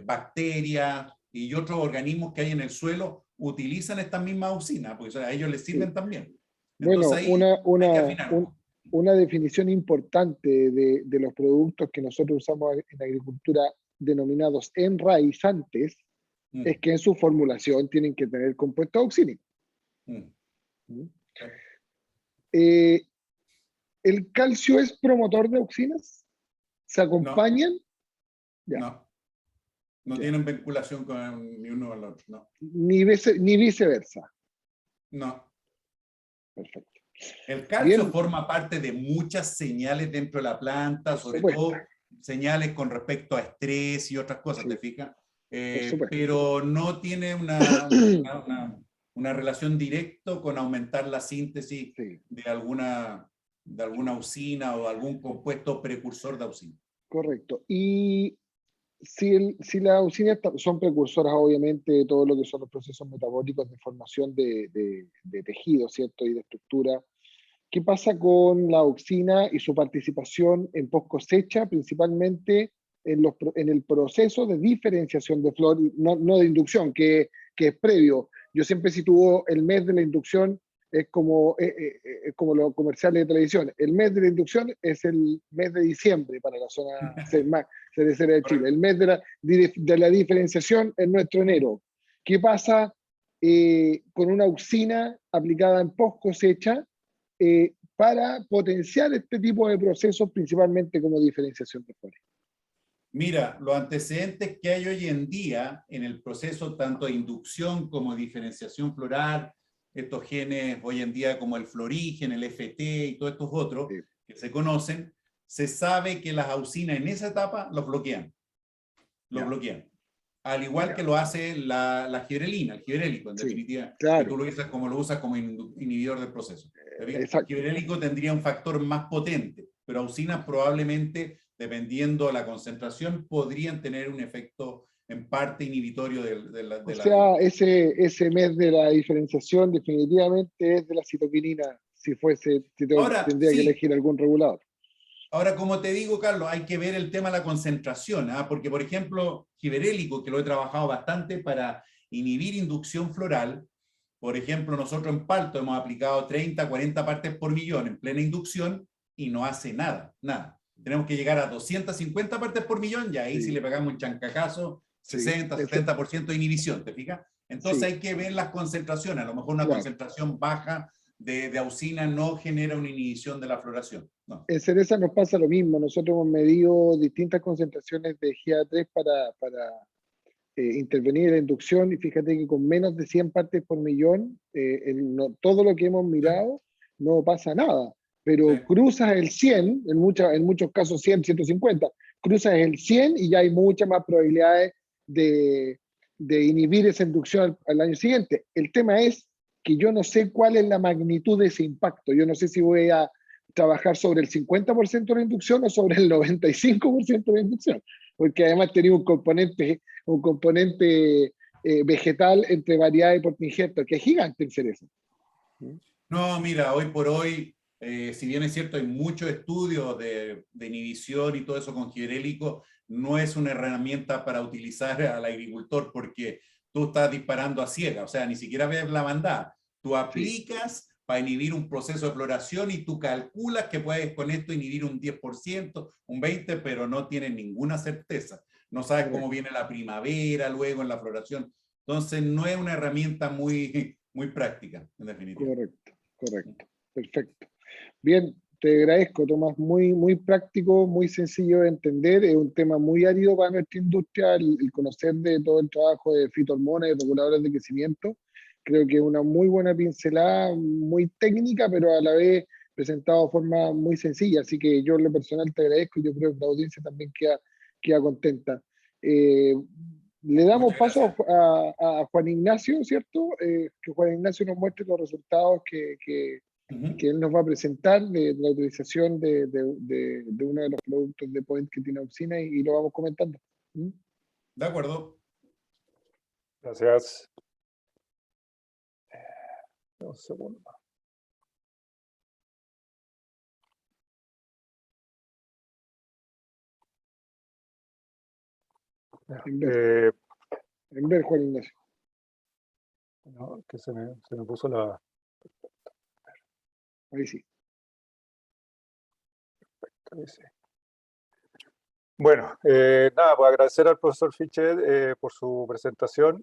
bacterias y otros organismos que hay en el suelo utilizan estas mismas auxinas, porque a ellos les sirven también. Entonces, bueno, ahí hay que afinar. Una definición importante de los productos que nosotros usamos en agricultura denominados enraizantes es que en su formulación tienen que tener compuesto auxínico. ¿El calcio es promotor de auxinas? ¿Se acompañan? No tienen vinculación con ni uno al otro, no. Ni viceversa. No. Perfecto. El calcio forma parte de muchas señales dentro de la planta, sobre todo señales con respecto a estrés y otras cosas, ¿te fijas? Pero no tiene una relación directa con aumentar la síntesis de alguna auxina o algún compuesto precursor de auxina. Correcto. Y si las auxinas son precursoras, obviamente, de todo lo que son los procesos metabólicos de formación de tejido, ¿cierto? Y de estructura. ¿Qué pasa con la auxina y su participación en post cosecha, principalmente en el proceso de diferenciación de flor, no de inducción, que es previo? Yo siempre sitúo el mes de la inducción, es como los comerciales de televisión. El mes de la inducción es el mes de diciembre para la zona cervecera de Chile. El mes de la diferenciación es nuestro enero. ¿Qué pasa con una auxina aplicada en post cosecha para potenciar este tipo de procesos, principalmente como diferenciación de flores? Mira, los antecedentes que hay hoy en día en el proceso tanto de inducción como de diferenciación floral, estos genes hoy en día como el florígen, el FT y todos estos otros que se conocen, se sabe que las auxinas en esa etapa los bloquean. Los bloquean. Al igual que lo hace la giberelina, el giberélico, en definitiva, que tú lo usas como inhibidor del proceso. El giberélico tendría un factor más potente, pero auxinas probablemente, dependiendo de la concentración, podrían tener un efecto en parte inhibitorio de la... O sea, ese mes de la diferenciación definitivamente es de la citoquinina, tendría que elegir algún regulador. Ahora, como te digo, Carlos, hay que ver el tema de la concentración, porque, por ejemplo, giberélico, que lo he trabajado bastante para inhibir inducción floral, por ejemplo, nosotros en Palto hemos aplicado 30, 40 partes por millón en plena inducción y no hace nada. Tenemos que llegar a 250 partes por millón y ahí si le pegamos un chancacazo, 60, 70% de inhibición, ¿te fijas? Entonces hay que ver las concentraciones, a lo mejor una concentración baja de auxina no genera una inhibición de la floración. No. En cereza nos pasa lo mismo, nosotros hemos medido distintas concentraciones de GA3 para intervenir en la inducción y fíjate que con menos de 100 partes por millón, todo lo que hemos mirado no pasa nada, pero cruzas el 100, en muchos casos 100, 150, cruzas el 100 y ya hay muchas más probabilidades de inhibir esa inducción al año siguiente. El tema es que yo no sé cuál es la magnitud de ese impacto, yo no sé si voy a trabajar sobre el 50% de la inducción o sobre el 95% de la inducción, porque además tenía un componente vegetal entre variedad y portingesto, que es gigante en cereza. No, mira, hoy por hoy, si bien es cierto, hay muchos estudios de inhibición y todo eso con giberélico, no es una herramienta para utilizar al agricultor porque tú estás disparando a ciegas, o sea, ni siquiera ves la bandada. Tú aplicas para inhibir un proceso de floración y tú calculas que puedes con esto inhibir un 10%, un 20%, pero no tienes ninguna certeza. No sabes cómo viene la primavera luego en la floración. Entonces no es una herramienta muy, muy práctica, en definitiva. Correcto, correcto. Perfecto. Bien, te agradezco, Tomás. Muy, muy práctico, muy sencillo de entender. Es un tema muy árido para nuestra industria, el conocer de todo el trabajo de fitohormonas y reguladores de crecimiento. Creo que es una muy buena pincelada, muy técnica, pero a la vez presentado de forma muy sencilla. Así que yo en lo personal te agradezco y yo creo que la audiencia también queda contenta. Le damos paso a Juan Ignacio, ¿cierto? Que Juan Ignacio nos muestre los resultados que él nos va a presentar de la utilización de uno de los productos de Point que tiene Auxina y lo vamos comentando. De acuerdo. Gracias. Un segundo. En ver, Juan Ignacio. No, que se me puso la... Ahí sí. Ahí sí. Bueno, nada, pues agradecer al profesor Fichet por su presentación.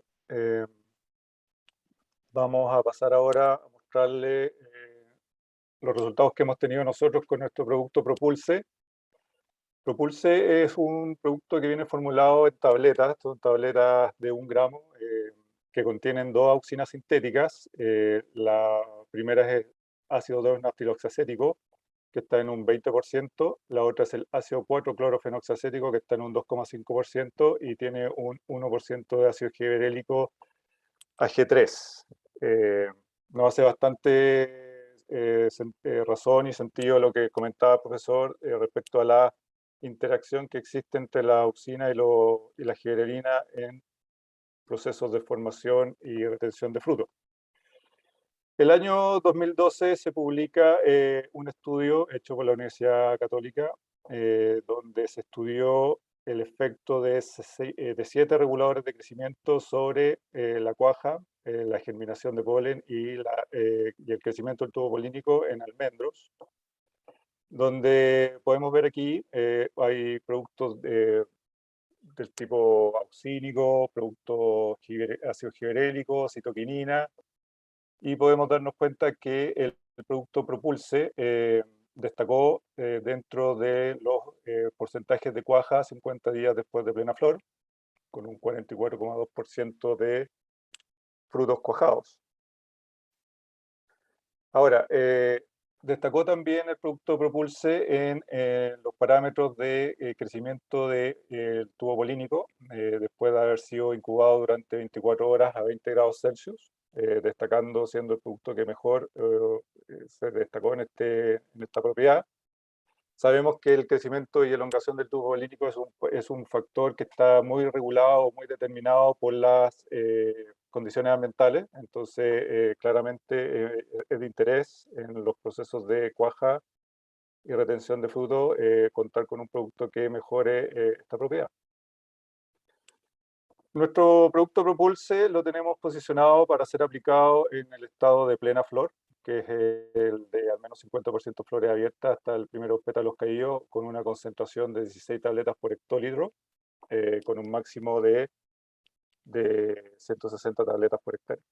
Vamos a pasar ahora a mostrarle los resultados que hemos tenido nosotros con nuestro producto Propulse. Propulse es un producto que viene formulado en tabletas, son tabletas de 1 gramo que contienen 2 auxinas sintéticas. La primera es el ácido 2-naftiloxacético, que está en un 20%, la otra es el ácido 4-clorofenoxacético, que está en un 2,5%, y tiene un 1% de ácido giberélico AG3. Nos hace bastante razón y sentido lo que comentaba el profesor respecto a la interacción que existe entre la auxina y la giberelina en procesos de formación y retención de frutos. El año 2012 se publica un estudio hecho por la Universidad Católica donde se estudió el efecto de 7 reguladores de crecimiento sobre la cuaja, la germinación de polen y el crecimiento del tubo polínico en almendros, donde podemos ver aquí hay productos del tipo auxínico, productos ácido giberélico, citoquinina, y podemos darnos cuenta que el producto Propulse destacó dentro de los porcentajes de cuaja 50 días después de plena flor, con un 44,2% de frutos cuajados. Ahora, destacó también el producto Propulse en los parámetros de crecimiento del tubo polínico, después de haber sido incubado durante 24 horas a 20 grados Celsius, destacando siendo el producto que mejor se destacó en esta propiedad. Sabemos que el crecimiento y elongación del tubo polínico es un factor que está muy regulado, muy determinado por las condiciones ambientales, entonces claramente es de interés en los procesos de cuaja y retención de fruto contar con un producto que mejore esta propiedad. Nuestro producto Propulse lo tenemos posicionado para ser aplicado en el estado de plena flor, que es el de al menos 50% flores abiertas hasta el primeros pétalos caídos, con una concentración de 16 tabletas por hectolitro, con un máximo de 160 tabletas por hectárea.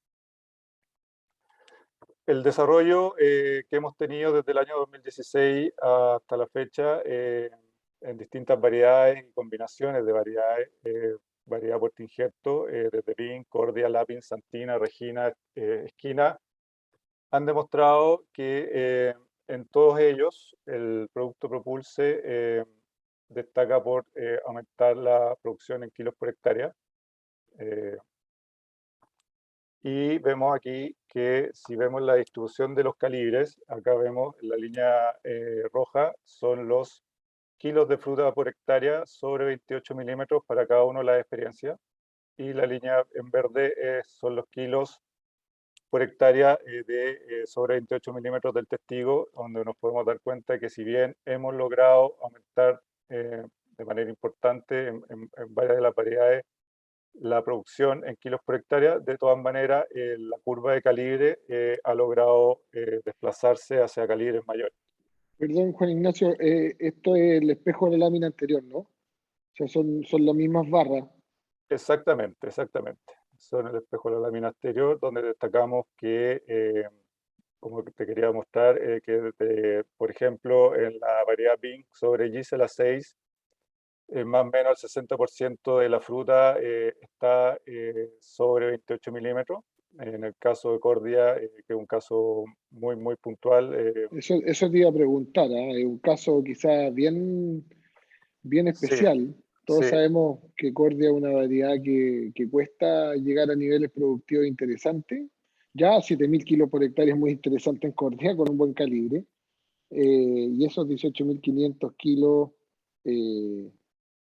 El desarrollo que hemos tenido desde el año 2016 hasta la fecha en distintas variedades y combinaciones de variedades, variedad puerto injerto, desde Pink, Cordia, Lapin, Santina, Regina, Esquina, han demostrado que en todos ellos el producto Propulse destaca por aumentar la producción en kilos por hectárea. Y vemos aquí que si vemos la distribución de los calibres, acá vemos la línea roja, son los kilos de fruta por hectárea sobre 28 milímetros para cada una de las experiencias. Y la línea en verde son los kilos por hectárea sobre 28 milímetros del testigo, donde nos podemos dar cuenta que si bien hemos logrado aumentar de manera importante en varias de las variedades la producción en kilos por hectárea. De todas maneras, la curva de calibre ha logrado desplazarse hacia calibres mayores. Perdón, Juan Ignacio, esto es el espejo de la lámina anterior, ¿no? O sea, son las mismas barras. Exactamente, exactamente. Son el espejo de la lámina anterior, donde destacamos que, como te quería mostrar, por ejemplo, en la variedad Pink sobre Gisela 6, más o menos el 60% de la fruta está sobre 28 milímetros. En el caso de Cordia, que es un caso muy, muy puntual. Eso te iba a preguntar, ¿ah? Es un caso quizás bien Sí, especial. Todos sí, sabemos que Cordia es una variedad que cuesta llegar a niveles productivos interesantes. Ya 7.000 kilos por hectárea es muy interesante en Cordia, con un buen calibre. Y esos 18.500 kilos,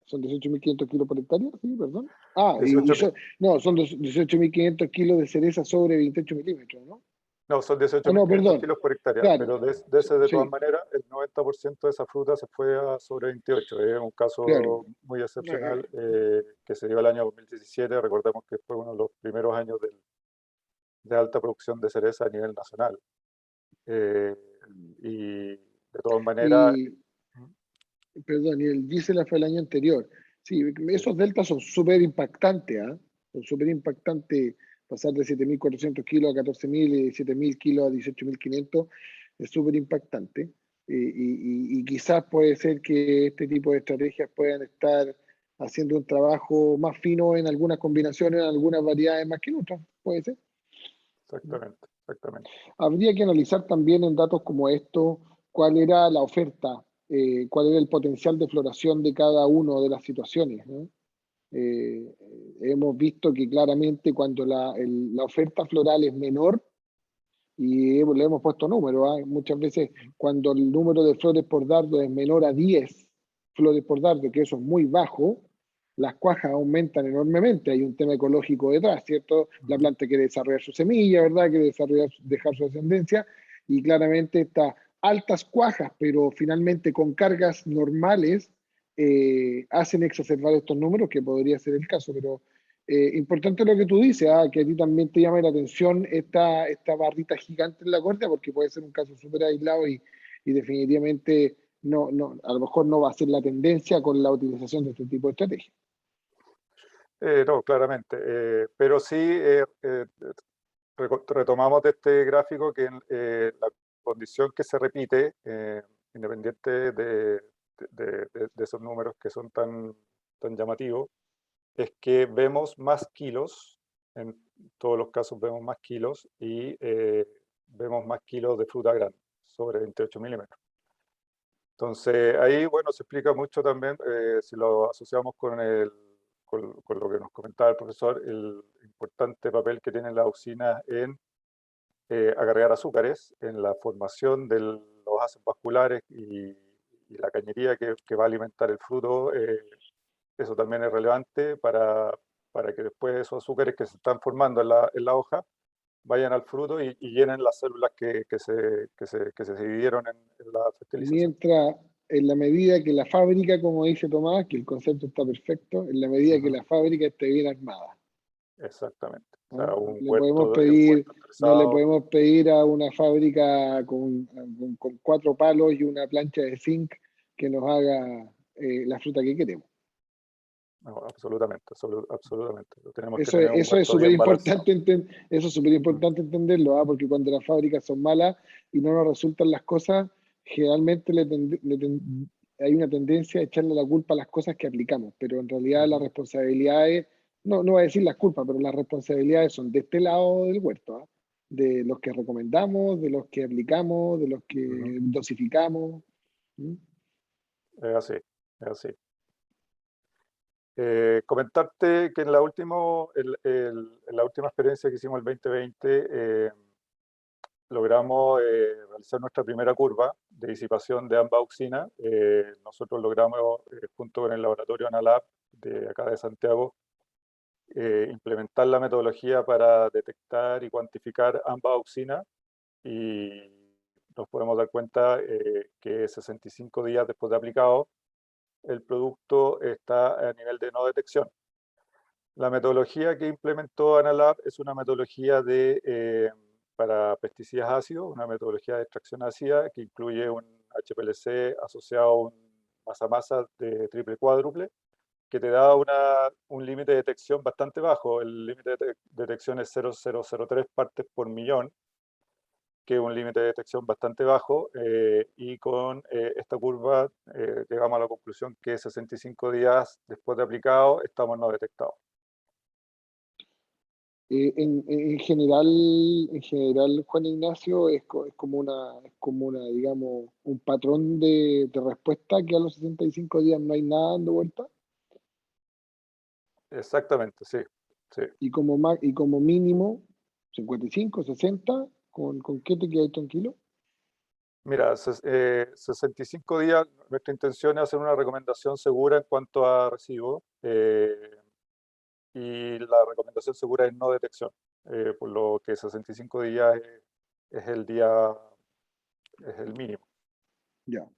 ¿son 18.500 kilos por hectárea? Sí, perdón. Ah, 18, no, son 18.500 kilos de cereza sobre 28 milímetros, ¿no? no, son Ah, no, 18.500 perdón. kilos por hectárea, Claro, pero de ese, de todas sí, maneras, el 90% de esa fruta se fue a sobre 28. Es un claro. caso muy excepcional que se dio el año 2017. Recordemos que fue uno de los primeros años de alta producción de cereza a nivel nacional. Eh, y de todas maneras, Y, perdón, y el Gisela fue el año anterior. Sí, esos deltas son súper impactantes, ¿ah? Son súper impactantes. Pasar de 7.400 kilos a 14.000 y de 7.000 kilos a 18.500 es súper impactante. Y quizás puede ser que este tipo de estrategias puedan estar haciendo un trabajo más fino en algunas combinaciones, en algunas variedades más que en otras. Puede ser. exactamente, exactamente. Habría que analizar también en datos como estos cuál era la oferta, cuál era el potencial de floración de cada una de las situaciones, ¿no? Hemos visto que claramente cuando la oferta floral es menor, y le hemos puesto números, ¿ah? Muchas veces cuando el número de flores por dardo es menor a 10 flores por dardo, que eso es muy bajo, las cuajas aumentan enormemente. Hay un tema ecológico detrás, ¿cierto? La planta quiere desarrollar su semilla, ¿verdad? Quiere dejar su ascendencia, y claramente estas altas cuajas, pero finalmente con cargas normales, hacen exacerbar estos números, que podría ser el caso, pero importante lo que tú dices, que a ti también te llame la atención esta barrita gigante en la corte, porque puede ser un caso súper aislado y definitivamente a lo mejor no va a ser la tendencia con la utilización de este tipo de estrategias. No, claramente. Pero sí retomamos de este gráfico que la condición que se repite, independiente de esos números que son tan llamativos, es que vemos más kilos, en todos los casos vemos más kilos y vemos más kilos de fruta grande, sobre 28 milímetros. Entonces ahí, bueno, se explica mucho también, si lo asociamos con lo que nos comentaba el profesor, el importante papel que tienen las auxinas en acarrear azúcares, en la formación de los ácidos vasculares y la cañería que va a alimentar el fruto. Eso también es relevante para que después esos azúcares que se están formando en la hoja vayan al fruto y llenen las células que se dividieron en la fertilización. Mientras, en la medida que la fábrica, como dice Tomás, que el concepto está perfecto, en la medida que Ujú. la fábrica esté bien armada. Exactamente. O sea, ¿No? un Le podemos huerto, un pedir, huerto no le estresado. podemos pedir a una fábrica con 4 palos y una plancha de zinc que nos haga la fruta que queremos. No, absolutamente, absolutamente. Tenemos que Eso, tener un eso es huerto súper bien balanceado. importante, eso es súper Mm. importante entenderlo, porque cuando las fábricas son malas y no nos resultan las cosas, generalmente hay una tendencia a echarle la culpa a las cosas que aplicamos, pero en realidad las Ujú. responsabilidades, no voy a decir las culpas, pero las responsabilidades son de este lado del huerto, de los que recomendamos, de los que aplicamos, de los Ujú. que dosificamos. ¿Mm? Es así, es así. Comentarte que en la última experiencia que hicimos el 2020, logramos realizar nuestra primera curva de disipación de ambas auxinas. Nosotros logramos, junto con el laboratorio Analab de acá de Santiago, implementar la metodología para detectar y cuantificar ambas auxinas, y nos podemos dar cuenta que 65 días después de aplicado, el producto está a nivel de no detección. La metodología que implementó Analab es una metodología para pesticidas ácidos, una metodología de extracción ácida que incluye un HPLC asociado a un masa-masa de triple cuádruple, que te da un límite de detección bastante bajo. El límite de detección es 0,003 partes por millón, que es un límite de detección bastante bajo, y con esta curva llegamos a la conclusión que 65 días después de aplicado estamos no detectados. En general, Juan Ignacio, es como una, digamos, un patrón de respuesta que a los 65 días no hay nada dando vuelta. Exactamente, sí. Sí. Y como mínimo, 55, 60, ¿con qué te quedas tranquilo? Mira, 65 días, nuestra intención es hacer una recomendación segura en cuanto a residuos, y la recomendación segura es no detección, por lo que 65 días es el mínimo. Ya.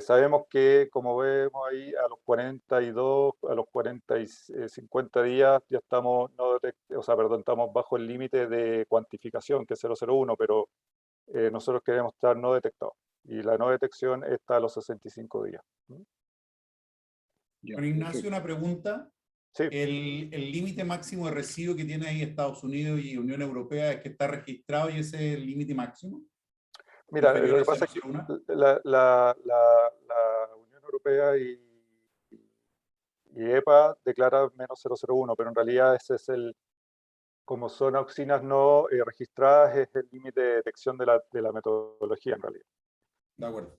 Sabemos que, como vemos ahí, a los 42, a los 40 y 50 días ya estamos, estamos bajo el límite de cuantificación, que es 0,01, pero nosotros queremos estar no detectados. Y la no detección está a los 65 días. Ya, Juan Ignacio, perfecto. una pregunta. Sí, El límite máximo de residuo que tiene ahí Estados Unidos y Unión Europea es que está registrado y ese es el límite máximo, mira, inferior lo a que pasa es que 0,01. la Unión Europea y EPA declara menos 0,01, pero en realidad ese es como son auxinas no registradas, es el límite de detección de la metodología en realidad. De acuerdo.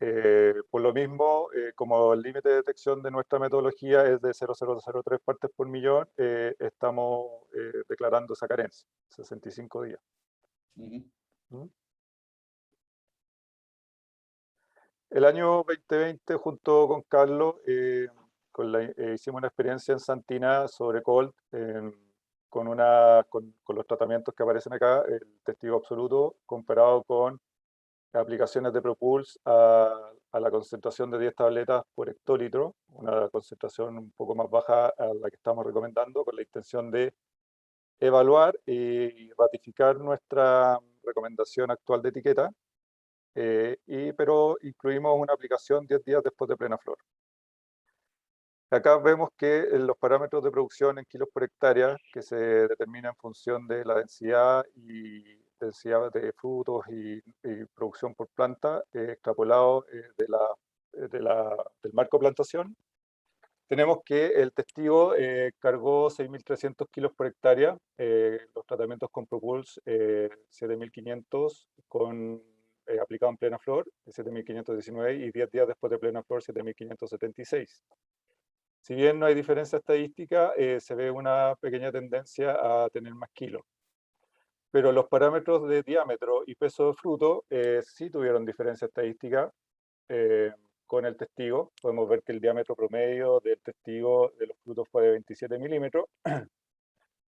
Por lo mismo, como el límite de detección de nuestra metodología es de 0,003 partes por millón, estamos declarando esa carencia, 65 días. Uh-huh. ¿Mm? El año 2020, junto con Carlos, hicimos una experiencia en Santina sobre Colt, con los tratamientos que aparecen acá, el testigo absoluto, comparado con aplicaciones de Propulse a la concentración de 10 tabletas por hectolitro, una concentración un poco más baja a la que estamos recomendando, con la intención de evaluar y ratificar nuestra recomendación actual de etiqueta, pero incluimos una aplicación 10 días después de plena flor. Acá vemos que los parámetros de producción en kilos por hectárea, que se determinan en función de la densidad de frutos y producción por planta, extrapolado del marco plantación, tenemos que el testigo cargó 6.300 kilos por hectárea, los tratamientos con Propulse 7.500 aplicado en plena flor, 7.519, y 10 días después de plena flor 7.576. Si bien no hay diferencia estadística, se ve una pequeña tendencia a tener más kilos. Pero los parámetros de diámetro y peso de fruto sí tuvieron diferencia estadística con el testigo. Podemos ver que el diámetro promedio del testigo de los frutos fue de 27 milímetros.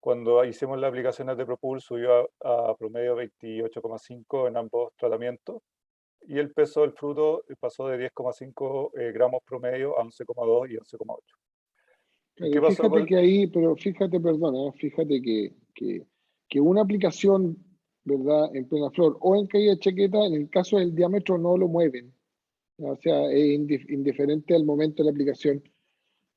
Cuando hicimos las aplicaciones de Propulse subió a promedio 28,5 en ambos tratamientos. Y el peso del fruto pasó de 10,5 gramos promedio a 11,2 y 11,8. ¿Qué pasó Fíjate que ahí, pero fíjate, perdona, fíjate que una aplicación, ¿verdad?, en plena flor o en caída de chaqueta, en el caso del diámetro no lo mueven. O sea, es indiferente al momento de la aplicación.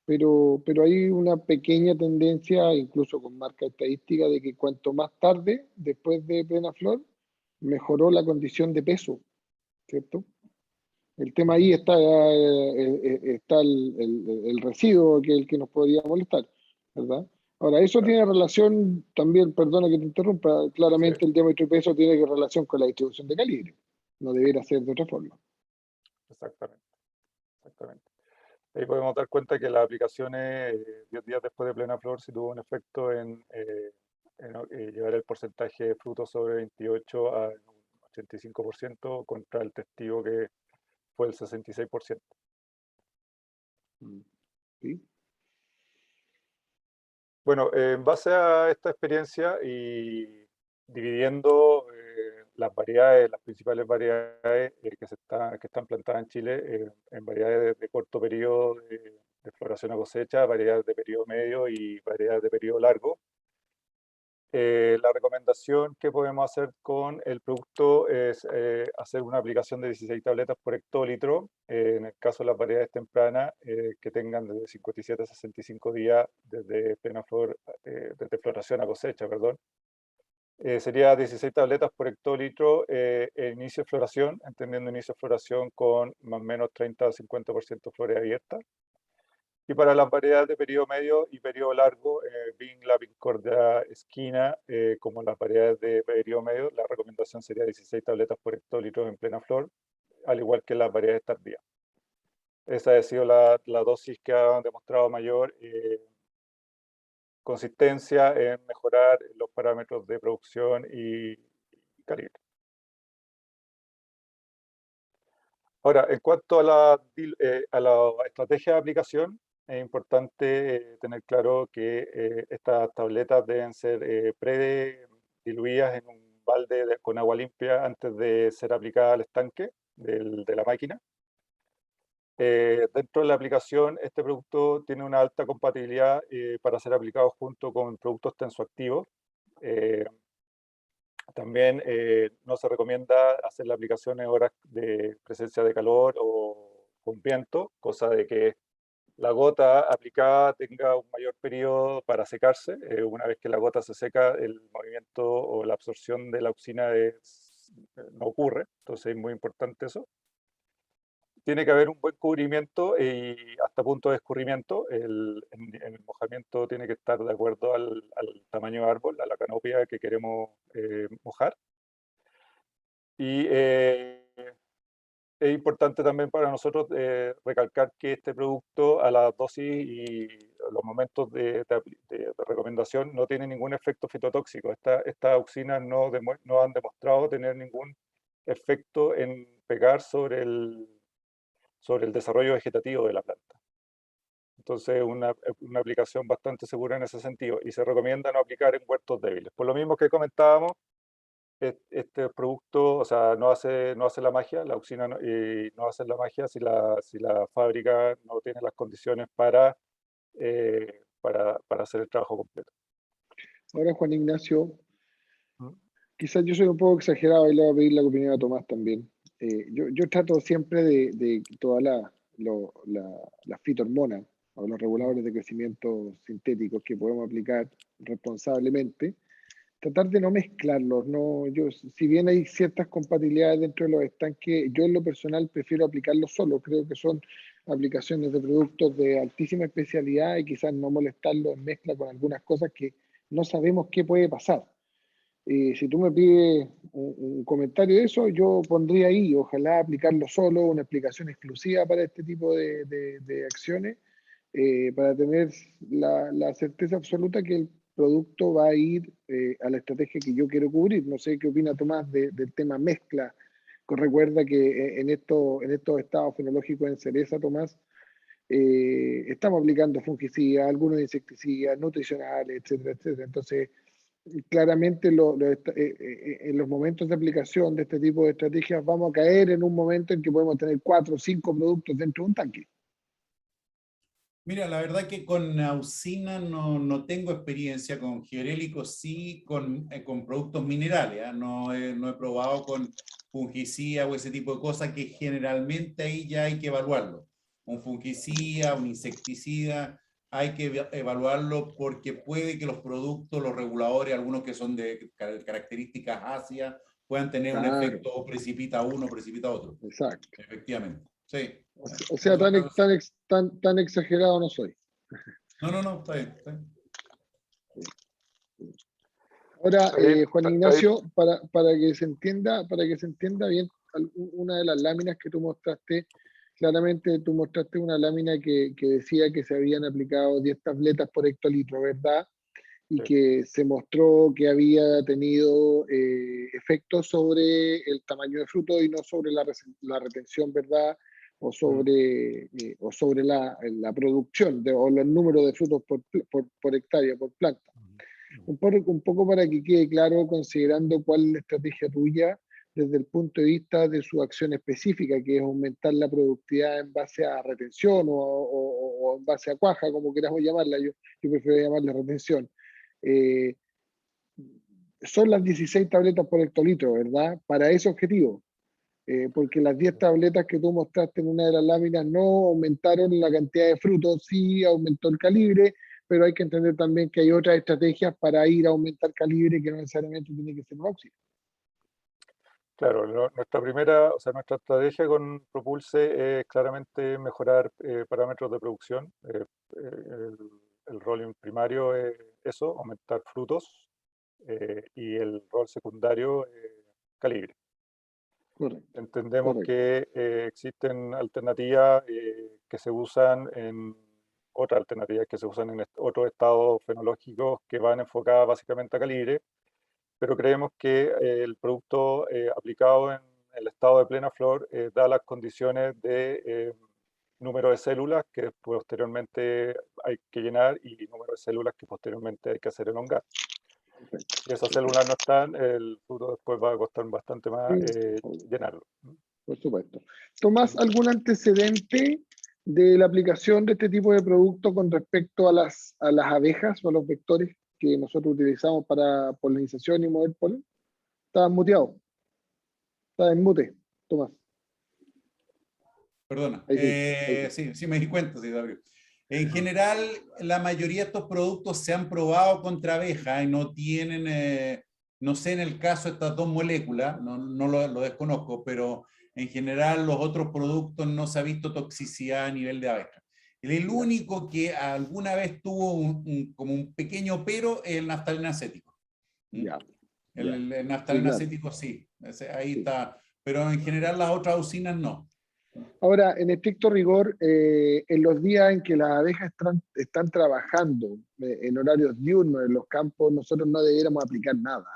Pero hay una pequeña tendencia, incluso con marca estadística, de que cuanto más tarde, después de plena flor, mejoró la condición de peso, ¿cierto? El tema ahí está el residuo, que es el que nos podría molestar, ¿verdad? Ahora, eso tiene relación también, perdona que te interrumpa, claramente el diámetro y peso tiene relación con la distribución de calibre. No debería ser de otra forma. Exactamente, exactamente. Ahí podemos dar cuenta que las aplicaciones 10 días después de plena flor sí tuvo un efecto en llevar el porcentaje de frutos sobre 28 a un 85% contra el testigo que fue el 66%. ¿Sí? Bueno, en base a esta experiencia y dividiendo las principales variedades que están plantadas en Chile en variedades de corto periodo de floración a cosecha, variedades de periodo medio y variedades de periodo largo. La recomendación que podemos hacer con el producto es hacer una aplicación de 16 tabletas por hectolitro, en el caso de las variedades tempranas, que tengan desde 57 a 65 días desde plena flor, desde floración a cosecha, perdón. Sería 16 tabletas por hectolitro inicio de floración, entendiendo inicio de floración con más o menos 30 a 50% flores abiertas. Y para las variedades de periodo medio y periodo largo, Vingla, Vincordia, Esquina, como las variedades de periodo medio, la recomendación sería 16 tabletas por hectolitro en plena flor, al igual que las variedades tardías. Esa ha sido la dosis que ha demostrado mayor consistencia en mejorar los parámetros de producción y calibre. Ahora, en cuanto a la estrategia de aplicación, es importante tener claro que estas tabletas deben ser prediluidas en un balde con agua limpia antes de ser aplicadas al estanque de la máquina. Dentro de la aplicación, este producto tiene una alta compatibilidad para ser aplicado junto con productos tensoactivos. También no se recomienda hacer la aplicación en horas de presencia de calor o con viento, cosa de que la gota aplicada tenga un mayor periodo para secarse. Una vez que la gota se seca, el movimiento o la absorción de la auxina no ocurre, entonces es muy importante eso. Tiene que haber un buen cubrimiento y hasta punto de escurrimiento. El mojamiento tiene que estar de acuerdo al tamaño de árbol, a la canopia que queremos mojar. Y es importante también para nosotros recalcar que este producto a la dosis y los momentos de recomendación no tiene ningún efecto fitotóxico. Estas auxinas no han demostrado tener ningún efecto en pegar sobre el desarrollo vegetativo de la planta. Entonces, una aplicación bastante segura en ese sentido, y se recomienda no aplicar en huertos débiles. Por lo mismo que comentábamos, este producto, o sea, no hace la magia, la auxina no hace la magia si la fábrica no tiene las condiciones para hacer el trabajo completo. Ahora, Juan Ignacio, ¿Mm? quizás yo soy un poco exagerado y le voy a pedir la opinión a Tomás también. Yo trato siempre de todas las fitohormonas o los reguladores de crecimiento sintéticos que podemos aplicar responsablemente, tratar de no mezclarlos. Si bien hay ciertas compatibilidades dentro de los estanques, yo en lo personal prefiero aplicarlos solo. Creo que son aplicaciones de productos de altísima especialidad y quizás no molestarlos en mezcla con algunas cosas que no sabemos qué puede pasar. Si tú me pides un comentario de eso, yo pondría ahí, ojalá aplicarlo solo, una aplicación exclusiva para este tipo de acciones, para tener la certeza absoluta que el producto va a ir a la estrategia que yo quiero cubrir. No sé qué opina Tomás del tema mezcla. Recuerda que en estos estados fenológicos en cereza, Tomás, estamos aplicando fungicidas, algunos insecticidas, nutricionales, etcétera, etcétera. Entonces, claramente en los momentos de aplicación de este tipo de estrategias vamos a caer en un momento en que podemos tener 4 o 5 productos dentro de un tanque. Mira, la verdad que con auxina no tengo experiencia, con giborélicos sí, con productos minerales, ¿eh? No he probado con fungicida o ese tipo de cosas que generalmente ahí ya hay que evaluarlo. Un fungicida, un insecticida, hay que evaluarlo porque puede que los productos, los reguladores, algunos que son de características ácidas, puedan tener un efecto precipita uno, precipita otro. Exacto. Efectivamente. Sí. O sea, tan exagerado no soy. No, está bien, está bien. Ahora, Juan Ignacio, para que se entienda bien, una de las láminas que tú mostraste, claramente tú mostraste una lámina que decía que se habían aplicado 10 tabletas por hectolitro, ¿verdad? Y que se mostró que había tenido efectos sobre el tamaño de fruto y no sobre la retención, ¿verdad? O sobre la producción o los números de frutos por hectárea, por planta. Un poco para que quede claro, considerando cuál es la estrategia tuya, desde el punto de vista de su acción específica, que es aumentar la productividad en base a retención o en base a cuaja, como queramos llamarla, yo prefiero llamarla retención. Son las 16 tabletas por hectolitro, ¿verdad? Para ese objetivo. Porque las 10 tabletas que tú mostraste en una de las láminas no aumentaron la cantidad de frutos, sí aumentó el calibre, pero hay que entender también que hay otras estrategias para ir a aumentar calibre que no necesariamente tiene que ser un óxido. Claro, nuestra estrategia con Propulse es claramente mejorar parámetros de producción. El rol primario es eso, aumentar frutos, y el rol secundario, calibre. Correcto. Entendemos Correcto. que existen alternativas que se usan otras alternativas que se usan en otros estados fenológicos que van enfocadas básicamente a calibre, pero creemos que el producto aplicado en el estado de plena flor da las condiciones de número de células que posteriormente hay que llenar y número de células que posteriormente hay que hacer elongar. Si esas células no están, el fruto después va a costar bastante más llenarlo. Por supuesto. Tomás, ¿algún antecedente de la aplicación de este tipo de producto con respecto a las abejas o a los vectores que nosotros utilizamos para polinización y mover polen? Estás muteado. Estás en mute, Tomás. Perdona. Ahí sí. Sí, sí me di cuenta, sí, Gabriel. En general, la mayoría de estos productos se han probado contra abejas y no tienen, no sé en el caso de estas dos moléculas, no lo desconozco, pero en general los otros productos no se ha visto toxicidad a nivel de abeja. El único que alguna vez tuvo como un pequeño pero es el naftaleno acético. Ya. El naftaleno Sí, claro. acético sí, ahí Sí. está, pero en general las otras auxinas no. Ahora, en estricto rigor, en los días en que las abejas están trabajando en horarios diurnos en los campos, nosotros no debiéramos aplicar nada,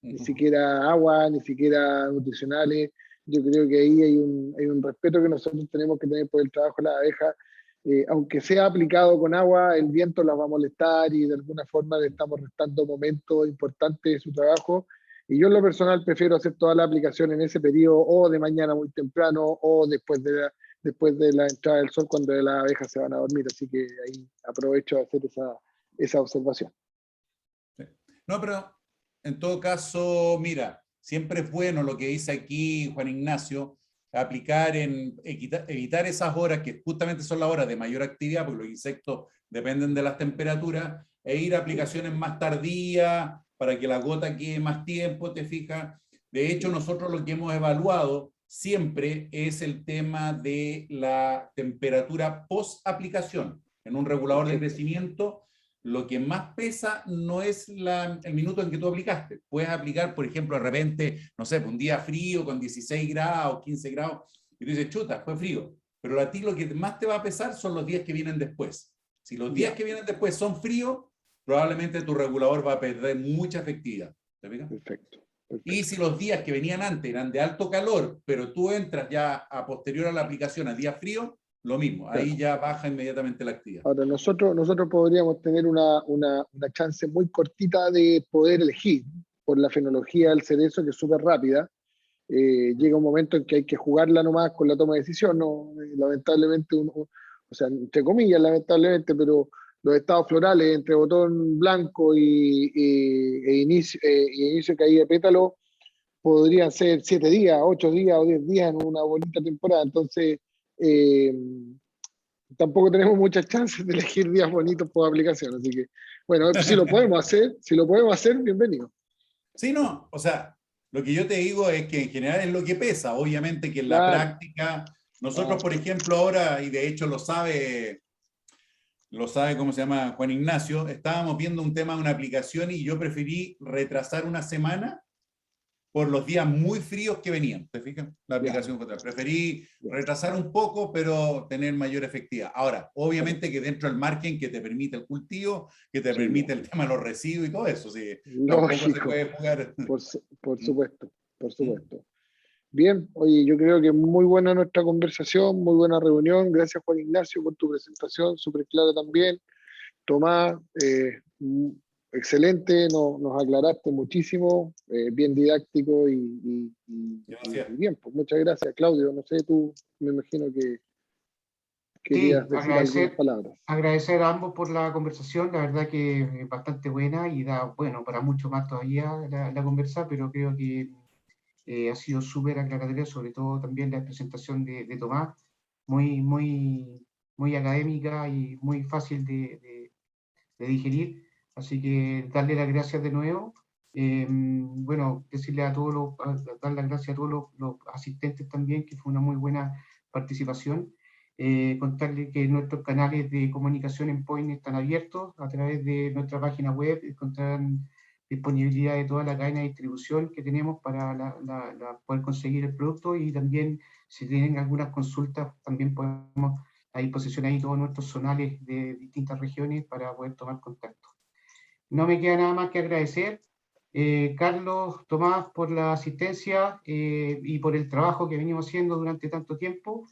ni siquiera agua, ni siquiera nutricionales. Yo creo que ahí hay un respeto que nosotros tenemos que tener por el trabajo de las abejas. Aunque sea aplicado con agua, el viento las va a molestar y de alguna forma le estamos restando momentos importantes de su trabajo. Y yo en lo personal prefiero hacer toda la aplicación en ese periodo o de mañana muy temprano o después de la entrada del sol cuando las abejas se van a dormir. Así que ahí aprovecho de hacer esa observación. Sí. No, pero en todo caso, mira, siempre es bueno lo que dice aquí Juan Ignacio, evitar esas horas que justamente son las horas de mayor actividad, porque los insectos dependen de las temperaturas, e ir a aplicaciones más tardías para que la gota quede más tiempo, ¿te fijas? De hecho, nosotros lo que hemos evaluado siempre es el tema de la temperatura post-aplicación. En un regulador de crecimiento, lo que más pesa no es el minuto en que tú aplicaste. Puedes aplicar, por ejemplo, de repente, no sé, un día frío con 16 grados, 15 grados, y tú dices, chuta, fue frío. Pero a ti lo que más te va a pesar son los días que vienen después. Si los días que vienen después son fríos, probablemente tu regulador va a perder mucha efectividad. ¿Te fijas? Perfecto. Y si los días que venían antes eran de alto calor, pero tú entras ya a posterior a la aplicación a día frío, lo mismo, ahí ya baja inmediatamente la actividad. Ahora, nosotros podríamos tener una chance muy cortita de poder elegir por la fenología del cerezo, que es súper rápida. Llega un momento en que hay que jugarla nomás con la toma de decisión, ¿no? Lamentablemente, o sea, entre comillas, lamentablemente, pero los estados florales entre botón blanco e inicio de caída de pétalo podrían ser 7 días, 8 días o 10 días en una bonita temporada. Entonces, tampoco tenemos muchas chances de elegir días bonitos por aplicación. Así que, bueno, si lo podemos hacer, bienvenido. Sí, no, o sea, lo que yo te digo es que en general es lo que pesa. Obviamente que en la práctica, nosotros, por ejemplo, ahora, y de hecho lo sabe, ¿cómo se llama? Juan Ignacio, estábamos viendo un tema de una aplicación y yo preferí retrasar una semana por los días muy fríos que venían. ¿Te fijas? La aplicación contra. Preferí retrasar un poco, pero tener mayor efectividad. Ahora, obviamente que dentro del margen que te permite el cultivo, que te permite el tema de los residuos y todo eso. Sí, tampoco se puede jugar. Por supuesto, por supuesto. Bien, oye, yo creo que muy buena nuestra conversación, muy buena reunión. Gracias, Juan Ignacio, por tu presentación, súper clara también. Tomás, excelente, nos aclaraste muchísimo, bien didáctico y bien, pues muchas gracias, Claudio. No sé, tú me imagino que querías decir algunas palabras. Agradecer a ambos por la conversación, la verdad que es bastante buena y da, bueno, para mucho más todavía la conversa, pero creo que ha sido súper aclaratoria, sobre todo también la presentación de Tomás, muy académica y muy fácil de digerir, así que darle las gracias de nuevo. Bueno, decirle a todos dar las gracias a todos los asistentes también, que fue una muy buena participación. Contarles que nuestros canales de comunicación en Point están abiertos a través de nuestra página web, encontrarán disponibilidad de toda la cadena de distribución que tenemos para poder conseguir el producto, y también si tienen algunas consultas también podemos a disposición ahí todos nuestros zonales de distintas regiones para poder tomar contacto. No me queda nada más que agradecer, Carlos, Tomás, por la asistencia y por el trabajo que venimos haciendo durante tanto tiempo.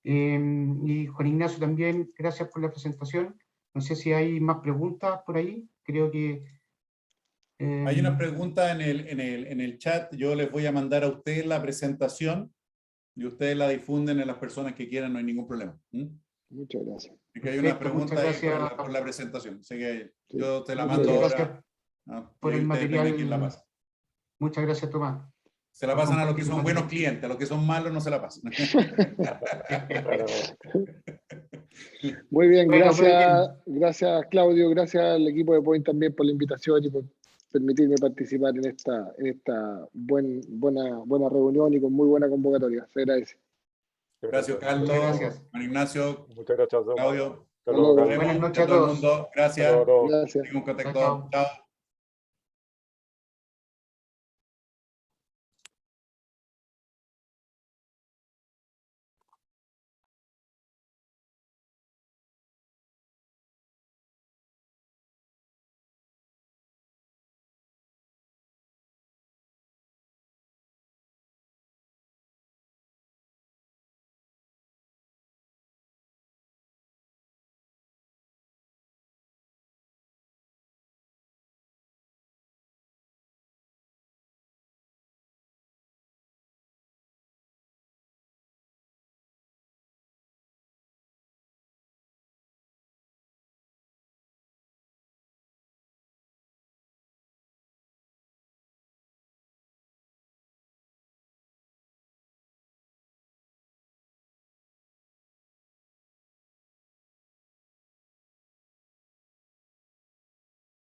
Y Juan Ignacio también, gracias por la presentación. No sé si hay más preguntas por ahí. Creo que... Hay una pregunta en el chat. Yo les voy a mandar a ustedes la presentación y ustedes la difunden en las personas que quieran, no hay ningún problema. Muchas gracias. Porque hay una pregunta ahí por la presentación. Así que sí, yo te la mando ahora. Por el material. Quién la pasa. Muchas gracias, Tomás. Se la pasan a los que son buenos clientes, a los que son malos no se la pasan. Muy bien, gracias, gracias Claudio, gracias al equipo de Point también por la invitación y por permitirme participar en esta buena reunión y con muy buena convocatoria. Se agradece. Gracias, Carlos. Gracias. Juan Ignacio. Muchas gracias, Claudio. Buenas noches a todos. Gracias. Gracias. Chao.